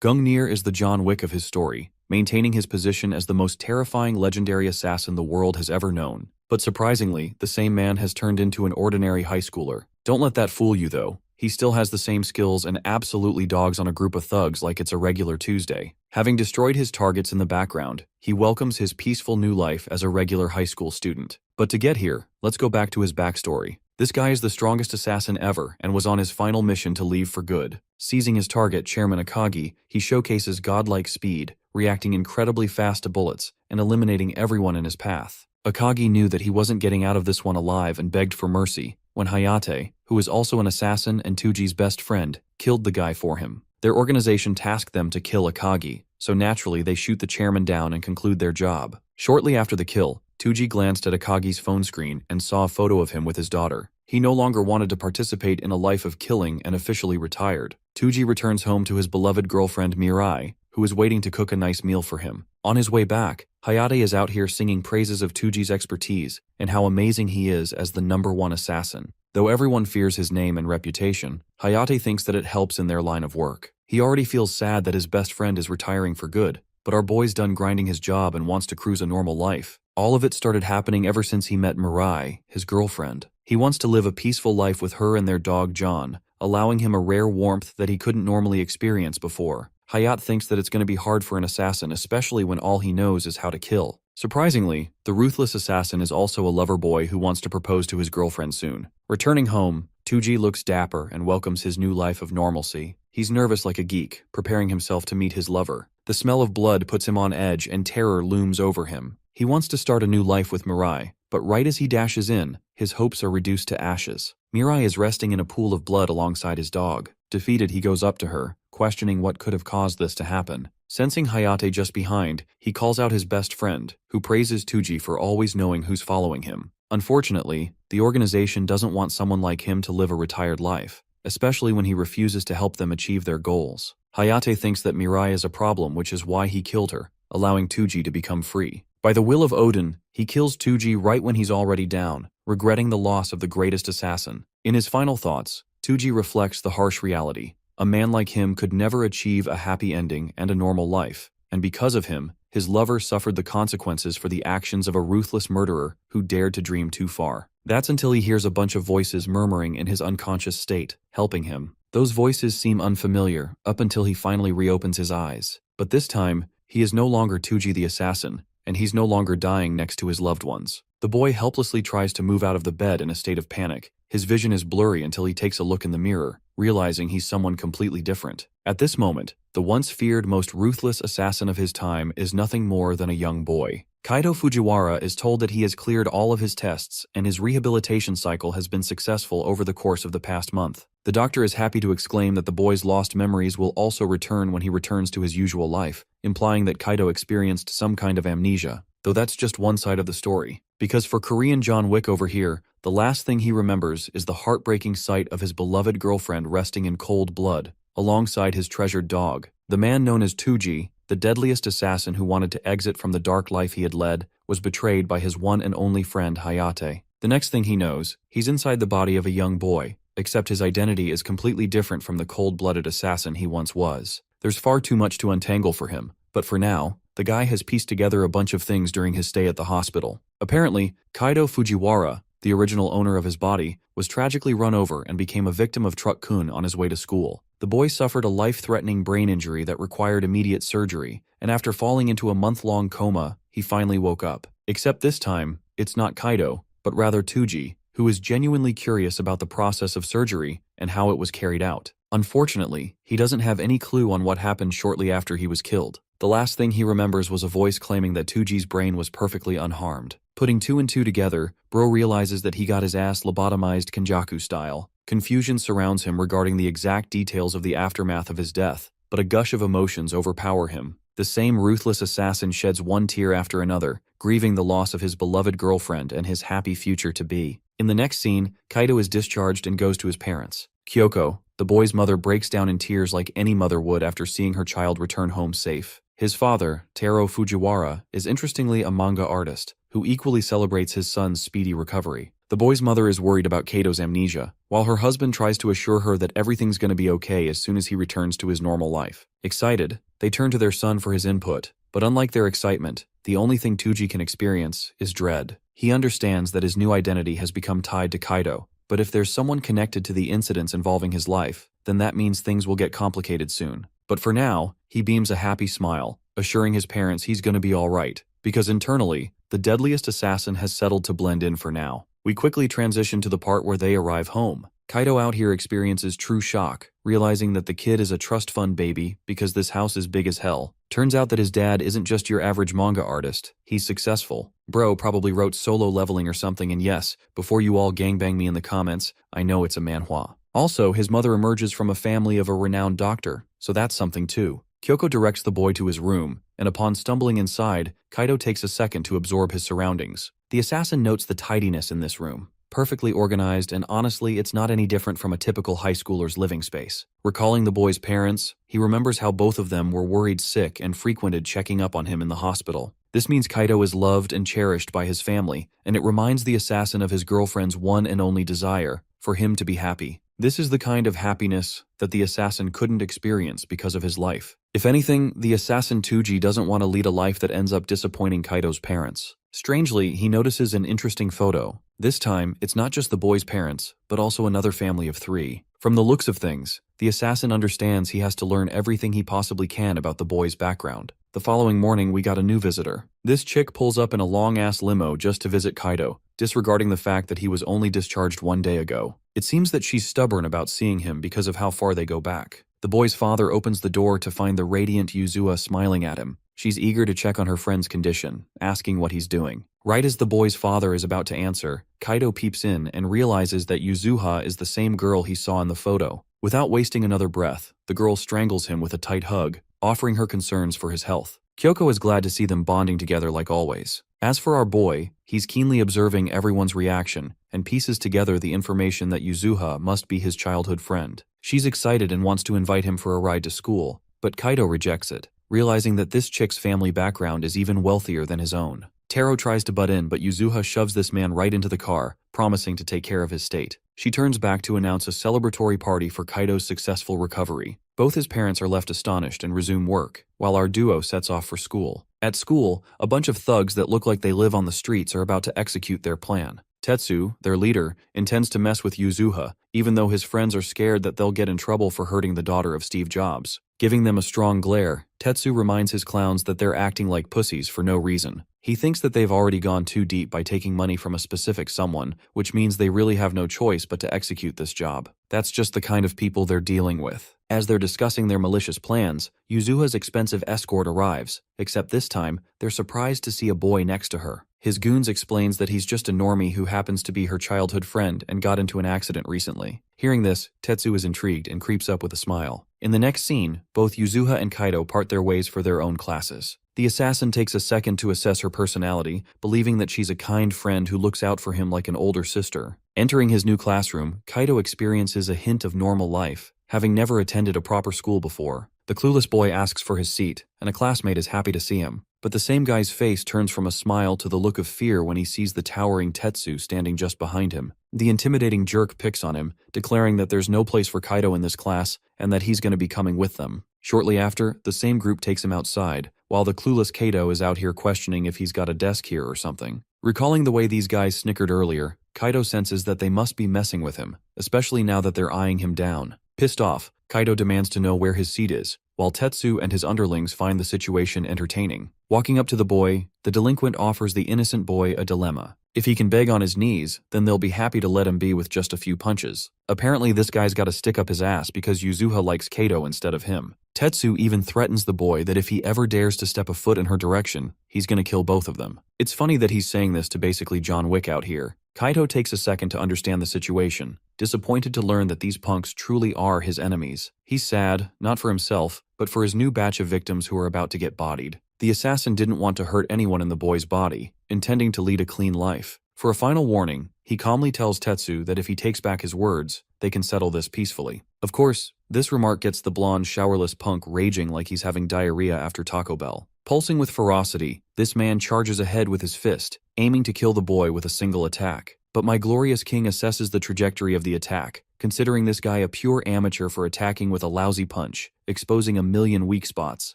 Gungnir is the John Wick of his story, maintaining his position as the most terrifying legendary assassin the world has ever known. But surprisingly, the same man has turned into an ordinary high schooler. Don't let that fool you though. He still has the same skills and absolutely dogs on a group of thugs like it's a regular Tuesday. Having destroyed his targets in the background, he welcomes his peaceful new life as a regular high school student. But to get here, let's go back to his backstory. This guy is the strongest assassin ever and was on his final mission to leave for good. Seizing his target, Chairman Akagi, he showcases godlike speed, reacting incredibly fast to bullets, and eliminating everyone in his path. Akagi knew that he wasn't getting out of this one alive and begged for mercy, when Hayate, who is also an assassin and Tuji's best friend, killed the guy for him. Their organization tasked them to kill Akagi, so naturally they shoot the chairman down and conclude their job. Shortly after the kill, Tuji glanced at Akagi's phone screen and saw a photo of him with his daughter. He no longer wanted to participate in a life of killing and officially retired. Tuji returns home to his beloved girlfriend Mirai, who is waiting to cook a nice meal for him. On his way back, Hayate is out here singing praises of Tuji's expertise and how amazing he is as the #1 assassin. Though everyone fears his name and reputation, Hayate thinks that it helps in their line of work. He already feels sad that his best friend is retiring for good, but our boy's done grinding his job and wants to cruise a normal life. All of it started happening ever since he met Mirai, his girlfriend. He wants to live a peaceful life with her and their dog John, allowing him a rare warmth that he couldn't normally experience before. Hayate thinks that it's going to be hard for an assassin, especially when all he knows is how to kill. Surprisingly, the ruthless assassin is also a lover boy who wants to propose to his girlfriend soon. Returning home, Tuji looks dapper and welcomes his new life of normalcy. He's nervous like a geek, preparing himself to meet his lover. The smell of blood puts him on edge and terror looms over him. He wants to start a new life with Mirai, but right as he dashes in, his hopes are reduced to ashes. Mirai is resting in a pool of blood alongside his dog. Defeated, he goes up to her, questioning what could have caused this to happen. Sensing Hayate just behind, he calls out his best friend, who praises Tuji for always knowing who's following him. Unfortunately, the organization doesn't want someone like him to live a retired life, especially when he refuses to help them achieve their goals. Hayate thinks that Mirai is a problem, which is why he killed her, allowing Tuji to become free. By the will of Odin, he kills Tuji right when he's already down, regretting the loss of the greatest assassin. In his final thoughts, Tuji reflects the harsh reality. A man like him could never achieve a happy ending and a normal life, and because of him, his lover suffered the consequences for the actions of a ruthless murderer who dared to dream too far. That's until he hears a bunch of voices murmuring in his unconscious state, helping him. Those voices seem unfamiliar up until he finally reopens his eyes. But this time, he is no longer Tuji the assassin, and he's no longer dying next to his loved ones. The boy helplessly tries to move out of the bed in a state of panic. His vision is blurry until he takes a look in the mirror, realizing he's someone completely different. At this moment, the once feared most ruthless assassin of his time is nothing more than a young boy. Kaido Fujiwara is told that he has cleared all of his tests and his rehabilitation cycle has been successful over the course of the past month. The doctor is happy to exclaim that the boy's lost memories will also return when he returns to his usual life, implying that Kaido experienced some kind of amnesia. Though that's just one side of the story. Because for Korean John Wick over here, the last thing he remembers is the heartbreaking sight of his beloved girlfriend resting in cold blood, alongside his treasured dog. The man known as Tuji, the deadliest assassin who wanted to exit from the dark life he had led, was betrayed by his one and only friend Hayate. The next thing he knows, he's inside the body of a young boy, except his identity is completely different from the cold-blooded assassin he once was. There's far too much to untangle for him, but for now, the guy has pieced together a bunch of things during his stay at the hospital. Apparently, Kaido Fujiwara, the original owner of his body, was tragically run over and became a victim of Truck-kun on his way to school. The boy suffered a life-threatening brain injury that required immediate surgery, and after falling into a month-long coma, he finally woke up. Except this time, it's not Kaido, but rather Tuji, who is genuinely curious about the process of surgery and how it was carried out. Unfortunately, he doesn't have any clue on what happened shortly after he was killed. The last thing he remembers was a voice claiming that Tuji's brain was perfectly unharmed. Putting two and two together, Bro realizes that he got his ass lobotomized Kenjaku style. Confusion surrounds him regarding the exact details of the aftermath of his death, but a gush of emotions overpower him. The same ruthless assassin sheds one tear after another, grieving the loss of his beloved girlfriend and his happy future-to-be. In the next scene, Kaido is discharged and goes to his parents. Kyoko, the boy's mother, breaks down in tears like any mother would after seeing her child return home safe. His father, Taro Fujiwara, is interestingly a manga artist, who equally celebrates his son's speedy recovery. The boy's mother is worried about Kato's amnesia, while her husband tries to assure her that everything's going to be okay as soon as he returns to his normal life. Excited, they turn to their son for his input, but unlike their excitement, the only thing Tuji can experience is dread. He understands that his new identity has become tied to Kaito, but if there's someone connected to the incidents involving his life, then that means things will get complicated soon. But for now, he beams a happy smile, assuring his parents he's going to be alright, because internally, the deadliest assassin has settled to blend in for now. We quickly transition to the part where they arrive home. Kaito out here experiences true shock, realizing that the kid is a trust fund baby because this house is big as hell. Turns out that his dad isn't just your average manga artist, he's successful. Bro probably wrote Solo Leveling or something, and yes, before you all gangbang me in the comments, I know it's a manhwa. Also, his mother emerges from a family of a renowned doctor, so that's something too. Kyoko directs the boy to his room, and upon stumbling inside, Kaito takes a second to absorb his surroundings. The assassin notes the tidiness in this room. Perfectly organized, and honestly, it's not any different from a typical high schooler's living space. Recalling the boy's parents, he remembers how both of them were worried sick and frequented checking up on him in the hospital. This means Kaito is loved and cherished by his family, and it reminds the assassin of his girlfriend's one and only desire, for him to be happy. This is the kind of happiness that the assassin couldn't experience because of his life. If anything, the assassin Tuji doesn't want to lead a life that ends up disappointing Kaito's parents. Strangely, he notices an interesting photo. This time, it's not just the boy's parents, but also another family of 3. From the looks of things, the assassin understands he has to learn everything he possibly can about the boy's background. The following morning, we got a new visitor. This chick pulls up in a long-ass limo just to visit Kaito, disregarding the fact that he was only discharged 1 day ago. It seems that she's stubborn about seeing him because of how far they go back. The boy's father opens the door to find the radiant Yuzuha smiling at him. She's eager to check on her friend's condition, asking what he's doing. Right as the boy's father is about to answer, Kaito peeps in and realizes that Yuzuha is the same girl he saw in the photo. Without wasting another breath, the girl strangles him with a tight hug, offering her concerns for his health. Kyoko is glad to see them bonding together like always. As for our boy, he's keenly observing everyone's reaction and pieces together the information that Yuzuha must be his childhood friend. She's excited and wants to invite him for a ride to school, but Kaito rejects it, realizing that this chick's family background is even wealthier than his own. Taro tries to butt in, but Yuzuha shoves this man right into the car, promising to take care of his state. She turns back to announce a celebratory party for Kaito's successful recovery. Both his parents are left astonished and resume work, while our duo sets off for school. At school, a bunch of thugs that look like they live on the streets are about to execute their plan. Tetsu, their leader, intends to mess with Yuzuha, even though his friends are scared that they'll get in trouble for hurting the daughter of Steve Jobs. Giving them a strong glare, Tetsu reminds his clowns that they're acting like pussies for no reason. He thinks that they've already gone too deep by taking money from a specific someone, which means they really have no choice but to execute this job. That's just the kind of people they're dealing with. As they're discussing their malicious plans, Yuzuha's expensive escort arrives, except this time, they're surprised to see a boy next to her. His goons explains that he's just a normie who happens to be her childhood friend and got into an accident recently. Hearing this, Tetsu is intrigued and creeps up with a smile. In the next scene, both Yuzuha and Kaito part their ways for their own classes. The assassin takes a second to assess her personality, believing that she's a kind friend who looks out for him like an older sister. Entering his new classroom, Kaito experiences a hint of normal life, having never attended a proper school before. The clueless boy asks for his seat, and a classmate is happy to see him. But the same guy's face turns from a smile to the look of fear when he sees the towering Tetsu standing just behind him. The intimidating jerk picks on him, declaring that there's no place for Kaito in this class and that he's going to be coming with them. Shortly after, the same group takes him outside, while the clueless Kaito is out here questioning if he's got a desk here or something. Recalling the way these guys snickered earlier, Kaito senses that they must be messing with him, especially now that they're eyeing him down. Pissed off, Kaito demands to know where his seat is, while Tetsu and his underlings find the situation entertaining. Walking up to the boy, the delinquent offers the innocent boy a dilemma. If he can beg on his knees, then they'll be happy to let him be with just a few punches. Apparently this guy's got to stick up his ass because Yuzuha likes Kaito instead of him. Tetsu even threatens the boy that if he ever dares to step a foot in her direction, he's gonna kill both of them. It's funny that he's saying this to basically John Wick out here. Kaito takes a second to understand the situation, disappointed to learn that these punks truly are his enemies. He's sad, not for himself, but for his new batch of victims who are about to get bodied. The assassin didn't want to hurt anyone in the boy's body, intending to lead a clean life. For a final warning, he calmly tells Tetsu that if he takes back his words, they can settle this peacefully. Of course, this remark gets the blonde, showerless punk raging like he's having diarrhea after Taco Bell. Pulsing with ferocity, this man charges ahead with his fist, aiming to kill the boy with a single attack. But my glorious king assesses the trajectory of the attack, considering this guy a pure amateur for attacking with a lousy punch, exposing a million weak spots.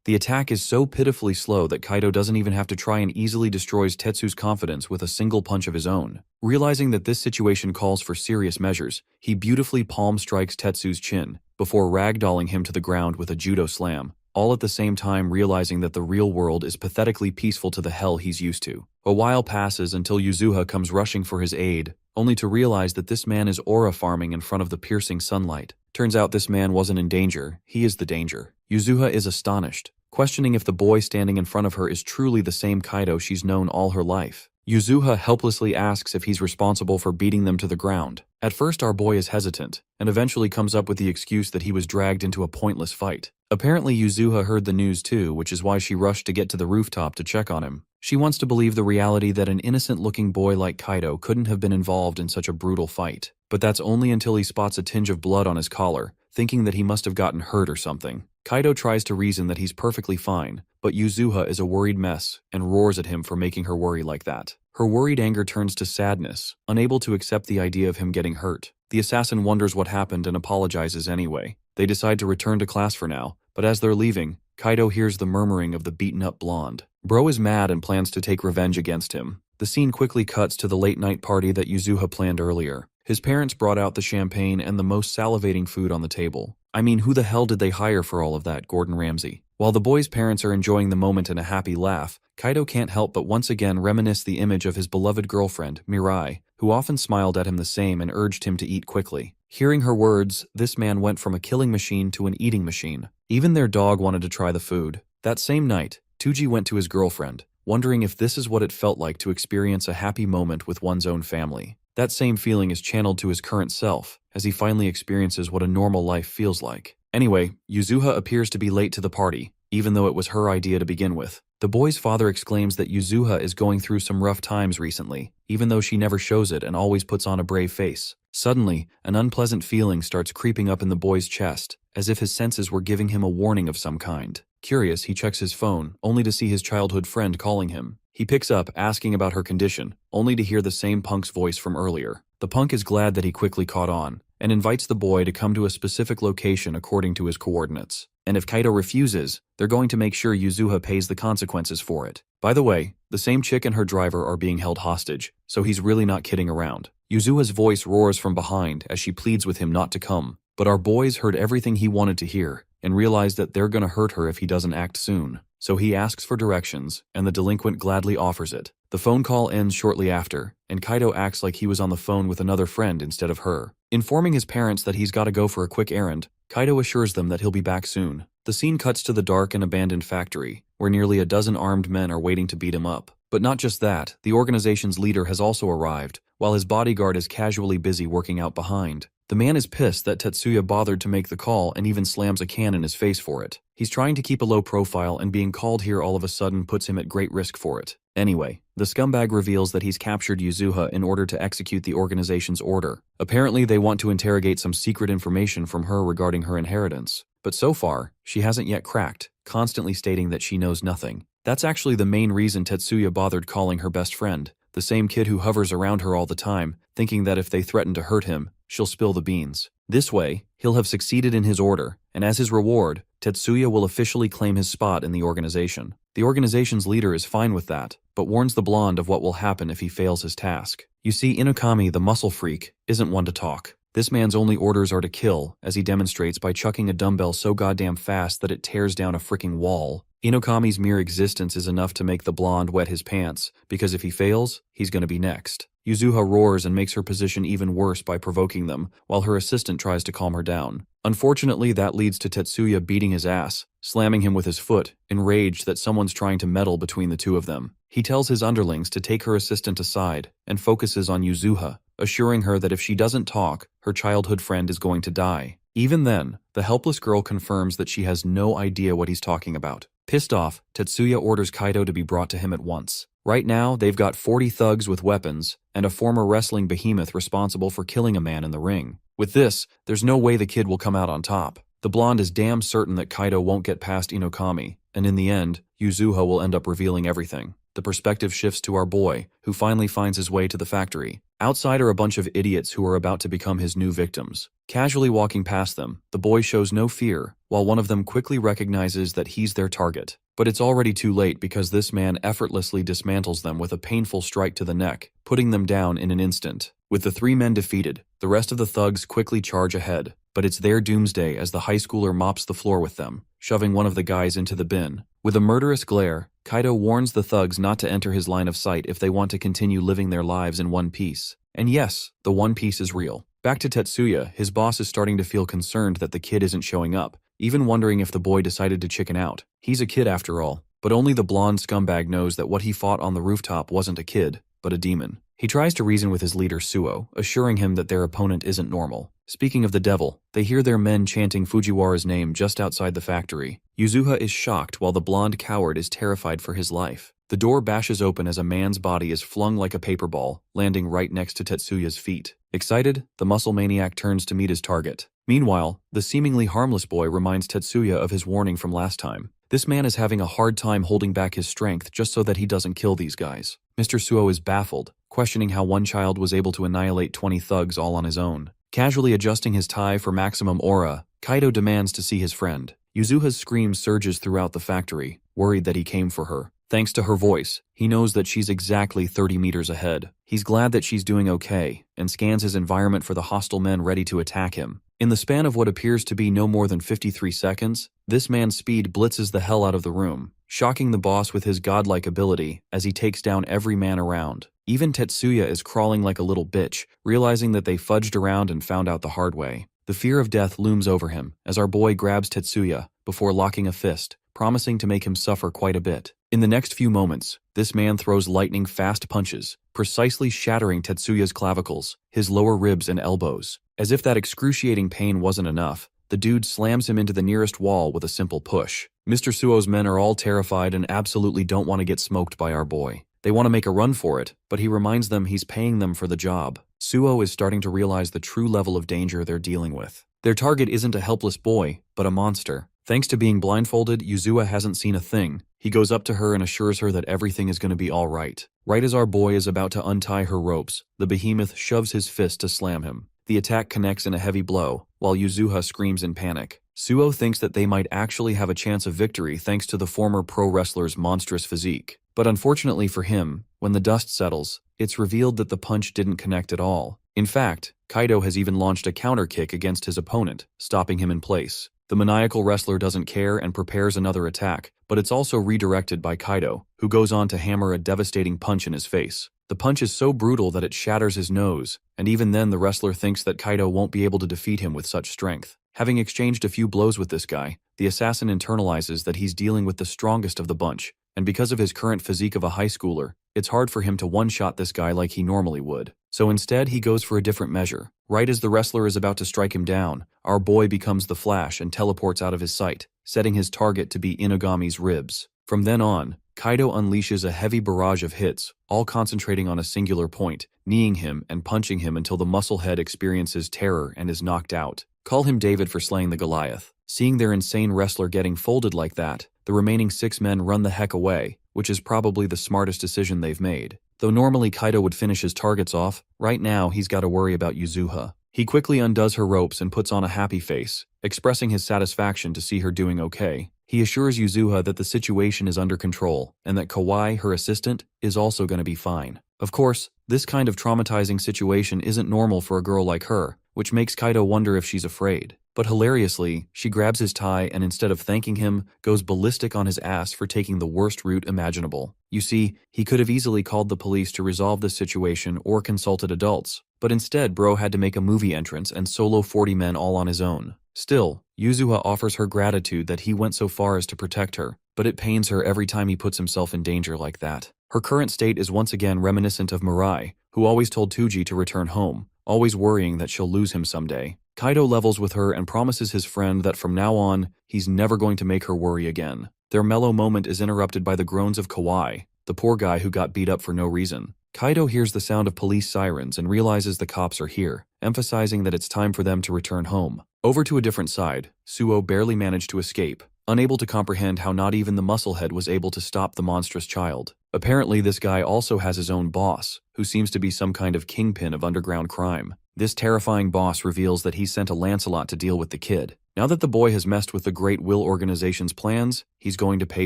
The attack is so pitifully slow that Kaido doesn't even have to try and easily destroys Tetsu's confidence with a single punch of his own. Realizing that this situation calls for serious measures, he beautifully palm strikes Tetsu's chin, before ragdolling him to the ground with a judo slam, all at the same time realizing that the real world is pathetically peaceful to the hell he's used to. A while passes until Yuzuha comes rushing for his aid, only to realize that this man is aura farming in front of the piercing sunlight. Turns out this man wasn't in danger, he is the danger. Yuzuha is astonished, questioning if the boy standing in front of her is truly the same Kaido she's known all her life. Yuzuha helplessly asks if he's responsible for beating them to the ground. At first our boy is hesitant, and eventually comes up with the excuse that he was dragged into a pointless fight. Apparently Yuzuha heard the news too, which is why she rushed to get to the rooftop to check on him. She wants to believe the reality that an innocent-looking boy like Kaido couldn't have been involved in such a brutal fight. But that's only until he spots a tinge of blood on his collar, thinking that he must have gotten hurt or something. Kaido tries to reason that he's perfectly fine, but Yuzuha is a worried mess and roars at him for making her worry like that. Her worried anger turns to sadness, unable to accept the idea of him getting hurt. The assassin wonders what happened and apologizes anyway. They decide to return to class for now, but as they're leaving, Kaido hears the murmuring of the beaten-up blonde. Bro is mad and plans to take revenge against him. The scene quickly cuts to the late-night party that Yuzuha planned earlier. His parents brought out the champagne and the most salivating food on the table. I mean, who the hell did they hire for all of that, Gordon Ramsay? While the boy's parents are enjoying the moment in a happy laugh, Kaido can't help but once again reminisce the image of his beloved girlfriend, Mirai, who often smiled at him the same and urged him to eat quickly. Hearing her words, this man went from a killing machine to an eating machine. Even their dog wanted to try the food. That same night, Tuji went to his girlfriend, wondering if this is what it felt like to experience a happy moment with one's own family. That same feeling is channeled to his current self, as he finally experiences what a normal life feels like. Anyway, Yuzuha appears to be late to the party, even though it was her idea to begin with. The boy's father exclaims that Yuzuha is going through some rough times recently, even though she never shows it and always puts on a brave face. Suddenly, an unpleasant feeling starts creeping up in the boy's chest, as if his senses were giving him a warning of some kind. Curious, he checks his phone, only to see his childhood friend calling him. He picks up, asking about her condition, only to hear the same punk's voice from earlier. The punk is glad that he quickly caught on, and invites the boy to come to a specific location according to his coordinates. And if Kaido refuses, they're going to make sure Yuzuha pays the consequences for it. By the way, the same chick and her driver are being held hostage, so he's really not kidding around. Yuzuha's voice roars from behind as she pleads with him not to come, but our boys heard everything he wanted to hear, and realized that they're gonna hurt her if he doesn't act soon. So he asks for directions, and the delinquent gladly offers it. The phone call ends shortly after, and Kaido acts like he was on the phone with another friend instead of her. Informing his parents that he's gotta go for a quick errand, Kaido assures them that he'll be back soon. The scene cuts to the dark and abandoned factory, where nearly a dozen armed men are waiting to beat him up. But not just that, the organization's leader has also arrived, while his bodyguard is casually busy working out behind. The man is pissed that Tetsuya bothered to make the call and even slams a can in his face for it. He's trying to keep a low profile, and being called here all of a sudden puts him at great risk for it. Anyway, the scumbag reveals that he's captured Yuzuha in order to execute the organization's order. Apparently they want to interrogate some secret information from her regarding her inheritance. But so far, she hasn't yet cracked, constantly stating that she knows nothing. That's actually the main reason Tetsuya bothered calling her best friend, the same kid who hovers around her all the time, thinking that if they threaten to hurt him, she'll spill the beans. This way, he'll have succeeded in his order, and as his reward, Tetsuya will officially claim his spot in the organization. The organization's leader is fine with that, but warns the blonde of what will happen if he fails his task. You see, Inokami, the muscle freak, isn't one to talk. This man's only orders are to kill, as he demonstrates by chucking a dumbbell so goddamn fast that it tears down a freaking wall. Inokami's mere existence is enough to make the blonde wet his pants, because if he fails, he's gonna be next. Yuzuha roars and makes her position even worse by provoking them, while her assistant tries to calm her down. Unfortunately, that leads to Tetsuya beating his ass, slamming him with his foot, enraged that someone's trying to meddle between the two of them. He tells his underlings to take her assistant aside, and focuses on Yuzuha, assuring her that if she doesn't talk, her childhood friend is going to die. Even then, the helpless girl confirms that she has no idea what he's talking about. Pissed off, Tetsuya orders Kaido to be brought to him at once. Right now, they've got 40 thugs with weapons, and a former wrestling behemoth responsible for killing a man in the ring. With this, there's no way the kid will come out on top. The blonde is damn certain that Kaido won't get past Inokami, and in the end, Yuzuha will end up revealing everything. The perspective shifts to our boy, who finally finds his way to the factory. Outside are a bunch of idiots who are about to become his new victims. Casually walking past them, the boy shows no fear, while one of them quickly recognizes that he's their target. But it's already too late because this man effortlessly dismantles them with a painful strike to the neck, putting them down in an instant. With the 3 men defeated, the rest of the thugs quickly charge ahead, but it's their doomsday as the high schooler mops the floor with them, shoving one of the guys into the bin. With a murderous glare, Kaido warns the thugs not to enter his line of sight if they want to continue living their lives in one piece. And yes, the One Piece is real. Back to Tetsuya, his boss is starting to feel concerned that the kid isn't showing up, even wondering if the boy decided to chicken out. He's a kid after all, but only the blonde scumbag knows that what he fought on the rooftop wasn't a kid, but a demon. He tries to reason with his leader Suo, assuring him that their opponent isn't normal. Speaking of the devil, they hear their men chanting Fujiwara's name just outside the factory. Yuzuha is shocked while the blonde coward is terrified for his life. The door bashes open as a man's body is flung like a paper ball, landing right next to Tetsuya's feet. Excited, the muscle maniac turns to meet his target. Meanwhile, the seemingly harmless boy reminds Tetsuya of his warning from last time. This man is having a hard time holding back his strength just so that he doesn't kill these guys. Mr. Suo is baffled, questioning how one child was able to annihilate 20 thugs all on his own. Casually adjusting his tie for maximum aura, Kaido demands to see his friend. Yuzuha's scream surges throughout the factory, worried that he came for her. Thanks to her voice, he knows that she's exactly 30 meters ahead. He's glad that she's doing okay, and scans his environment for the hostile men ready to attack him. In the span of what appears to be no more than 53 seconds, this man's speed blitzes the hell out of the room, shocking the boss with his godlike ability as he takes down every man around. Even Tetsuya is crawling like a little bitch, realizing that they fudged around and found out the hard way. The fear of death looms over him as our boy grabs Tetsuya before locking a fist, promising to make him suffer quite a bit. In the next few moments, this man throws lightning-fast punches, precisely shattering Tetsuya's clavicles, his lower ribs and elbows. As if that excruciating pain wasn't enough, the dude slams him into the nearest wall with a simple push. Mr. Suo's men are all terrified and absolutely don't want to get smoked by our boy. They want to make a run for it, but he reminds them he's paying them for the job. Suo is starting to realize the true level of danger they're dealing with. Their target isn't a helpless boy, but a monster. Thanks to being blindfolded, Yuzuha hasn't seen a thing. He goes up to her and assures her that everything is going to be all right. Right as our boy is about to untie her ropes, the behemoth shoves his fist to slam him. The attack connects in a heavy blow, while Yuzuha screams in panic. Suo thinks that they might actually have a chance of victory thanks to the former pro wrestler's monstrous physique. But unfortunately for him, when the dust settles, it's revealed that the punch didn't connect at all. In fact, Kaido has even launched a counter kick against his opponent, stopping him in place. The maniacal wrestler doesn't care and prepares another attack, but it's also redirected by Kaido, who goes on to hammer a devastating punch in his face. The punch is so brutal that it shatters his nose, and even then the wrestler thinks that Kaido won't be able to defeat him with such strength. Having exchanged a few blows with this guy, the assassin internalizes that he's dealing with the strongest of the bunch, and because of his current physique of a high schooler, it's hard for him to one-shot this guy like he normally would. So instead, he goes for a different measure. Right as the wrestler is about to strike him down, our boy becomes the Flash and teleports out of his sight, setting his target to be Inugami's ribs. From then on, Kaido unleashes a heavy barrage of hits, all concentrating on a singular point, kneeing him and punching him until the musclehead experiences terror and is knocked out. Call him David for slaying the Goliath. Seeing their insane wrestler getting folded like that, the remaining 6 men run the heck away, which is probably the smartest decision they've made. Though normally Kaido would finish his targets off, right now he's got to worry about Yuzuha. He quickly undoes her ropes and puts on a happy face, expressing his satisfaction to see her doing okay. He assures Yuzuha that the situation is under control, and that Kawai, her assistant, is also going to be fine. Of course, this kind of traumatizing situation isn't normal for a girl like her, which makes Kaido wonder if she's afraid. But hilariously, she grabs his tie and instead of thanking him, goes ballistic on his ass for taking the worst route imaginable. You see, he could have easily called the police to resolve this situation or consulted adults, but instead bro had to make a movie entrance and solo 40 men all on his own. Still, Yuzuha offers her gratitude that he went so far as to protect her, but it pains her every time he puts himself in danger like that. Her current state is once again reminiscent of Mirai, who always told Tuji to return home, always worrying that she'll lose him someday. Kaido levels with her and promises his friend that from now on, he's never going to make her worry again. Their mellow moment is interrupted by the groans of Kawai, the poor guy who got beat up for no reason. Kaido hears the sound of police sirens and realizes the cops are here, emphasizing that it's time for them to return home. Over to a different side, Suo barely managed to escape, unable to comprehend how not even the musclehead was able to stop the monstrous child. Apparently, this guy also has his own boss, who seems to be some kind of kingpin of underground crime. This terrifying boss reveals that he sent a Lancelot to deal with the kid. Now that the boy has messed with the Great Will Organization's plans, he's going to pay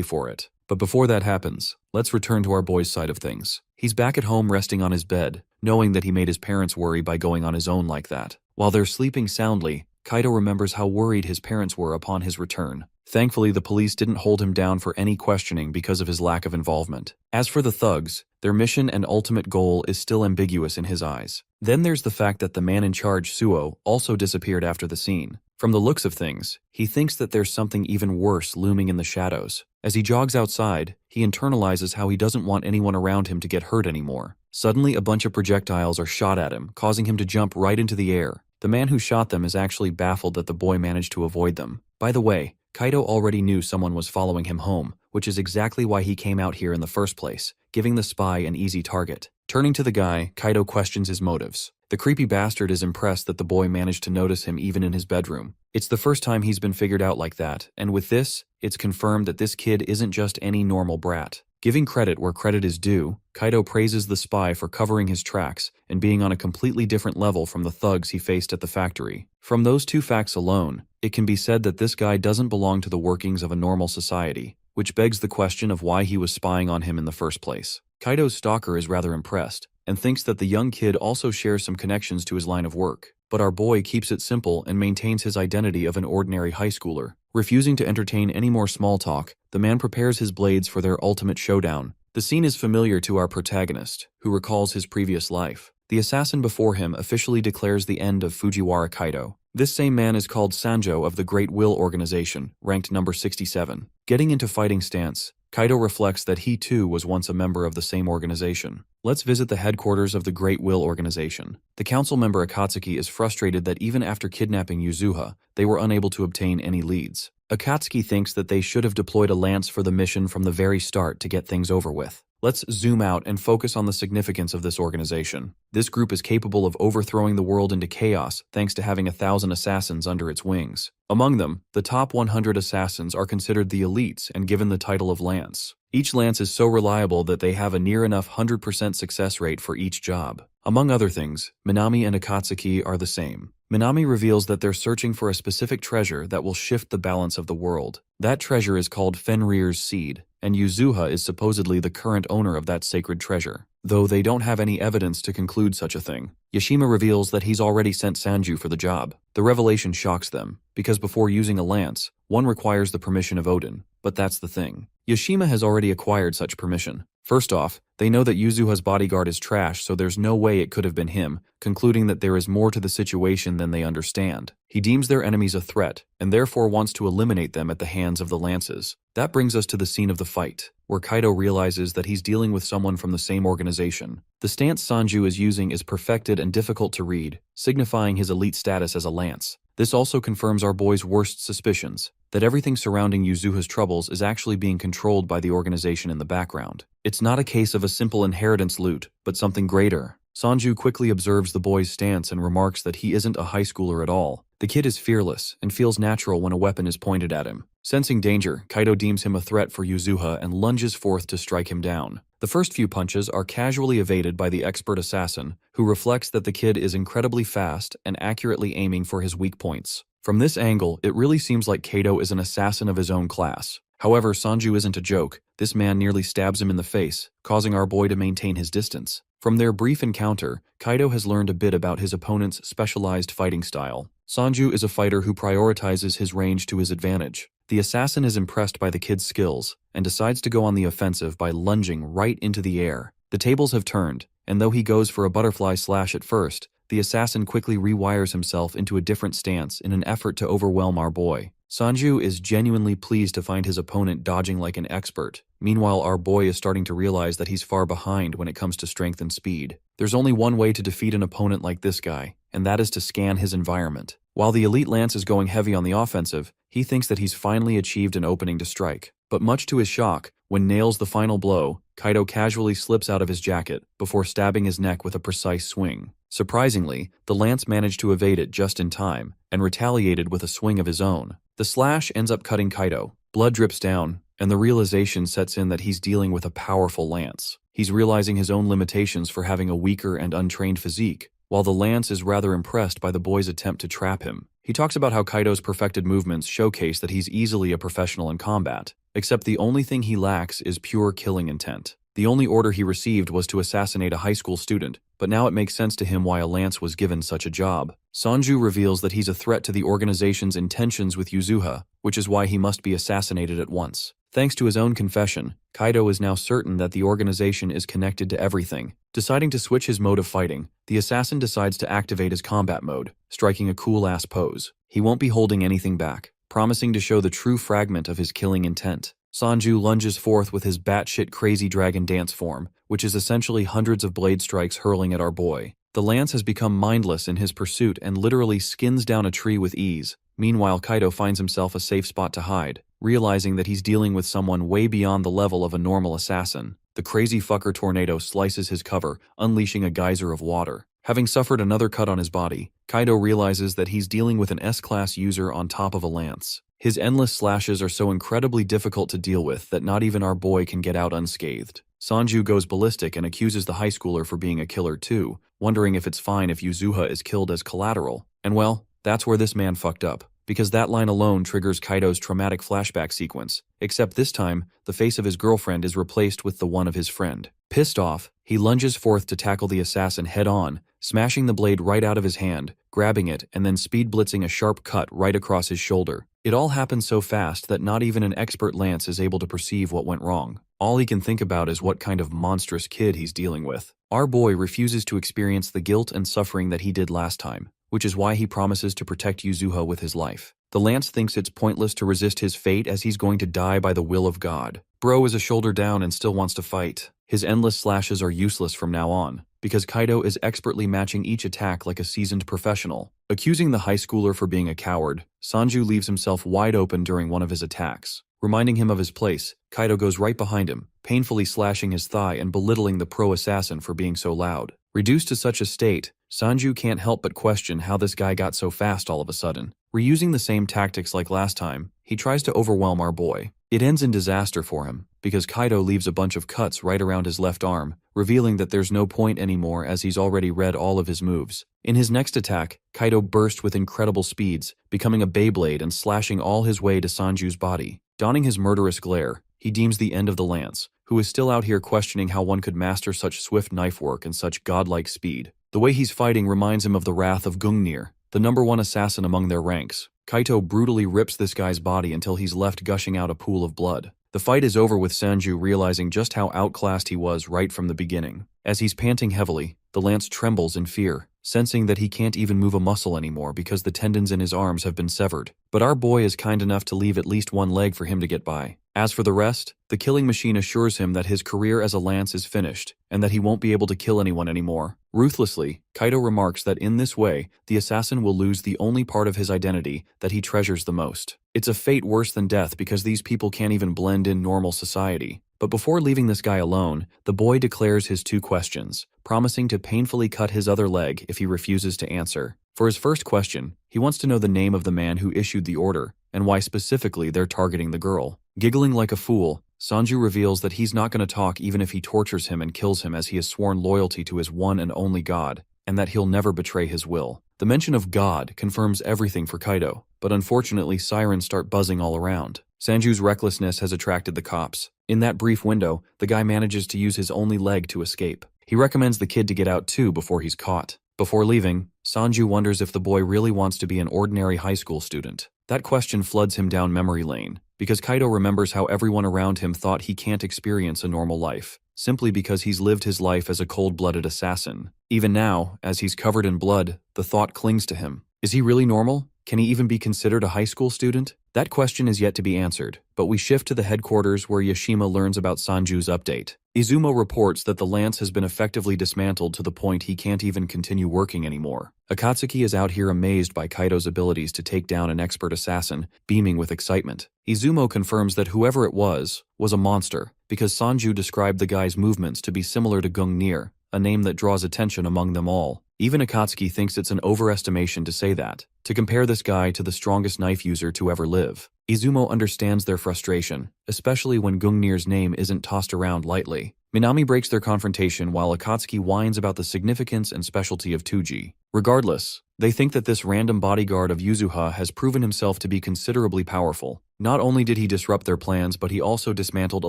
for it. But before that happens, let's return to our boy's side of things. He's back at home resting on his bed, knowing that he made his parents worry by going on his own like that. While they're sleeping soundly, Kaido remembers how worried his parents were upon his return. Thankfully, the police didn't hold him down for any questioning because of his lack of involvement. As for the thugs, their mission and ultimate goal is still ambiguous in his eyes. Then there's the fact that the man in charge, Suo, also disappeared after the scene. From the looks of things, he thinks that there's something even worse looming in the shadows. As he jogs outside, he internalizes how he doesn't want anyone around him to get hurt anymore. Suddenly, a bunch of projectiles are shot at him, causing him to jump right into the air. The man who shot them is actually baffled that the boy managed to avoid them. By the way, Kaido already knew someone was following him home, which is exactly why he came out here in the first place, giving the spy an easy target. Turning to the guy, Kaido questions his motives. The creepy bastard is impressed that the boy managed to notice him even in his bedroom. It's the first time he's been figured out like that, and with this, it's confirmed that this kid isn't just any normal brat. Giving credit where credit is due, Kaido praises the spy for covering his tracks and being on a completely different level from the thugs he faced at the factory. From those two facts alone, it can be said that this guy doesn't belong to the workings of a normal society, which begs the question of why he was spying on him in the first place. Kaido's stalker is rather impressed, and thinks that the young kid also shares some connections to his line of work. But our boy keeps it simple and maintains his identity of an ordinary high schooler. Refusing to entertain any more small talk, the man prepares his blades for their ultimate showdown. The scene is familiar to our protagonist, who recalls his previous life. The assassin before him officially declares the end of Fujiwara Kaido. This same man is called Sanjo of the Great Will Organization, ranked number 67. Getting into fighting stance, Kaido reflects that he too was once a member of the same organization. Let's visit the headquarters of the Great Will Organization. The council member Akatsuki is frustrated that even after kidnapping Yuzuha, they were unable to obtain any leads. Akatsuki thinks that they should have deployed a lance for the mission from the very start to get things over with. Let's zoom out and focus on the significance of this organization. This group is capable of overthrowing the world into chaos thanks to having 1,000 assassins under its wings. Among them, the top 100 assassins are considered the elites and given the title of Lance. Each Lance is so reliable that they have a near enough 100% success rate for each job. Among other things, Minami and Akatsuki are the same. Minami reveals that they're searching for a specific treasure that will shift the balance of the world. That treasure is called Fenrir's Seed, and Yuzuha is supposedly the current owner of that sacred treasure, though they don't have any evidence to conclude such a thing. Yashima reveals that he's already sent Sanju for the job. The revelation shocks them, because before using a lance, one requires the permission of Odin. But that's the thing. Yashima has already acquired such permission. First off, they know that Yuzuha's bodyguard is trash, so there's no way it could have been him, concluding that there is more to the situation than they understand. He deems their enemies a threat, and therefore wants to eliminate them at the hands of the lances. That brings us to the scene of the fight, where Kaido realizes that he's dealing with someone from the same organization. The stance Sanju is using is perfected and difficult to read, signifying his elite status as a lance. This also confirms our boy's worst suspicions, that everything surrounding Yuzuha's troubles is actually being controlled by the organization in the background. It's not a case of a simple inheritance loot, but something greater. Sanju quickly observes the boy's stance and remarks that he isn't a high schooler at all. The kid is fearless and feels natural when a weapon is pointed at him. Sensing danger, Kaido deems him a threat for Yuzuha and lunges forth to strike him down. The first few punches are casually evaded by the expert assassin, who reflects that the kid is incredibly fast and accurately aiming for his weak points. From this angle, it really seems like Kaido is an assassin of his own class. However, Sanju isn't a joke. This man nearly stabs him in the face, causing our boy to maintain his distance. From their brief encounter, Kaido has learned a bit about his opponent's specialized fighting style. Sanju is a fighter who prioritizes his range to his advantage. The assassin is impressed by the kid's skills and decides to go on the offensive by lunging right into the air. The tables have turned, and though he goes for a butterfly slash at first, the assassin quickly rewires himself into a different stance in an effort to overwhelm our boy. Sanju is genuinely pleased to find his opponent dodging like an expert. Meanwhile, our boy is starting to realize that he's far behind when it comes to strength and speed. There's only one way to defeat an opponent like this guy, and that is to scan his environment. While the elite lance is going heavy on the offensive, he thinks that he's finally achieved an opening to strike. But much to his shock, when nails the final blow, Kaido casually slips out of his jacket before stabbing his neck with a precise swing. Surprisingly, the lance managed to evade it just in time and retaliated with a swing of his own. The slash ends up cutting Kaido, Blood drips down, and the realization sets in that he's dealing with a powerful lance. He's realizing his own limitations for having a weaker and untrained physique, while the lance is rather impressed by the boy's attempt to trap him. He talks about how Kaido's perfected movements showcase that he's easily a professional in combat, except the only thing he lacks is pure killing intent. The only order he received was to assassinate a high school student, but now it makes sense to him why a lance was given such a job. Sanju reveals that he's a threat to the organization's intentions with Yuzuha, which is why he must be assassinated at once. Thanks to his own confession, Kaido is now certain that the organization is connected to everything. Deciding to switch his mode of fighting, the assassin decides to activate his combat mode, striking a cool-ass pose. He won't be holding anything back, promising to show the true fragment of his killing intent. Sanju lunges forth with his batshit crazy dragon dance form, which is essentially hundreds of blade strikes hurling at our boy. The lance has become mindless in his pursuit and literally skins down a tree with ease. Meanwhile, Kaido finds himself a safe spot to hide, realizing that he's dealing with someone way beyond the level of a normal assassin. The crazy fucker tornado slices his cover, unleashing a geyser of water. Having suffered another cut on his body, Kaido realizes that he's dealing with an S-class user on top of a lance. His endless slashes are so incredibly difficult to deal with that not even our boy can get out unscathed. Sanju goes ballistic and accuses the high schooler for being a killer too, wondering if it's fine if Yuzuha is killed as collateral. And well, that's where this man fucked up, because that line alone triggers Kaido's traumatic flashback sequence, except this time, the face of his girlfriend is replaced with the one of his friend. Pissed off, he lunges forth to tackle the assassin head-on, smashing the blade right out of his hand, grabbing it, and then speed blitzing a sharp cut right across his shoulder. It all happens so fast that not even an expert lance is able to perceive what went wrong. All he can think about is what kind of monstrous kid he's dealing with. Our boy refuses to experience the guilt and suffering that he did last time, which is why he promises to protect Yuzuha with his life. The lance thinks it's pointless to resist his fate as he's going to die by the will of God. Bro is a shoulder down and still wants to fight. His endless slashes are useless from now on, because Kaido is expertly matching each attack like a seasoned professional. Accusing the high schooler for being a coward, Sanju leaves himself wide open during one of his attacks. Reminding him of his place, Kaido goes right behind him, painfully slashing his thigh and belittling the pro-assassin for being so loud. Reduced to such a state, Sanju can't help but question how this guy got so fast all of a sudden. Reusing the same tactics like last time, he tries to overwhelm our boy. It ends in disaster for him, because Kaido leaves a bunch of cuts right around his left arm, revealing that there's no point anymore as he's already read all of his moves. In his next attack, Kaido burst with incredible speeds, becoming a Beyblade and slashing all his way to Sanju's body. Donning his murderous glare, he deems the end of the lance, who is still out here questioning how one could master such swift knife work and such godlike speed. The way he's fighting reminds him of the wrath of Gungnir, the #1 assassin among their ranks. Kaito brutally rips this guy's body until he's left gushing out a pool of blood. The fight is over with Sanju realizing just how outclassed he was right from the beginning. As he's panting heavily, the lance trembles in fear, sensing that he can't even move a muscle anymore because the tendons in his arms have been severed. But our boy is kind enough to leave at least one leg for him to get by. As for the rest, the killing machine assures him that his career as a lance is finished, and that he won't be able to kill anyone anymore. Ruthlessly, Kaito remarks that in this way, the assassin will lose the only part of his identity that he treasures the most. It's a fate worse than death because these people can't even blend in normal society. But before leaving this guy alone, the boy declares his 2 questions, promising to painfully cut his other leg if he refuses to answer. For his first question, he wants to know the name of the man who issued the order, and why specifically they're targeting the girl. Giggling like a fool, Sanju reveals that he's not going to talk even if he tortures him and kills him, as he has sworn loyalty to his one and only God, and that he'll never betray his will. The mention of God confirms everything for Kaito, but unfortunately sirens start buzzing all around. Sanju's recklessness has attracted the cops. In that brief window, the guy manages to use his only leg to escape. He recommends the kid to get out too before he's caught. Before leaving, Sanju wonders if the boy really wants to be an ordinary high school student. That question floods him down memory lane, because Kaito remembers how everyone around him thought he can't experience a normal life, simply because he's lived his life as a cold-blooded assassin. Even now, as he's covered in blood, the thought clings to him. Is he really normal? Can he even be considered a high school student? That question is yet to be answered, but we shift to the headquarters where Yashima learns about Sanju's update. Izumo reports that the lance has been effectively dismantled to the point he can't even continue working anymore. Akatsuki is out here amazed by Kaito's abilities to take down an expert assassin, beaming with excitement. Izumo confirms that whoever it was a monster, because Sanju described the guy's movements to be similar to Gungnir, a name that draws attention among them all. Even Akatsuki thinks it's an overestimation to say that, to compare this guy to the strongest knife user to ever live. Izumo understands their frustration, especially when Gungnir's name isn't tossed around lightly. Minami breaks their confrontation while Akatsuki whines about the significance and specialty of Tuji. Regardless, they think that this random bodyguard of Yuzuha has proven himself to be considerably powerful. Not only did he disrupt their plans, but he also dismantled a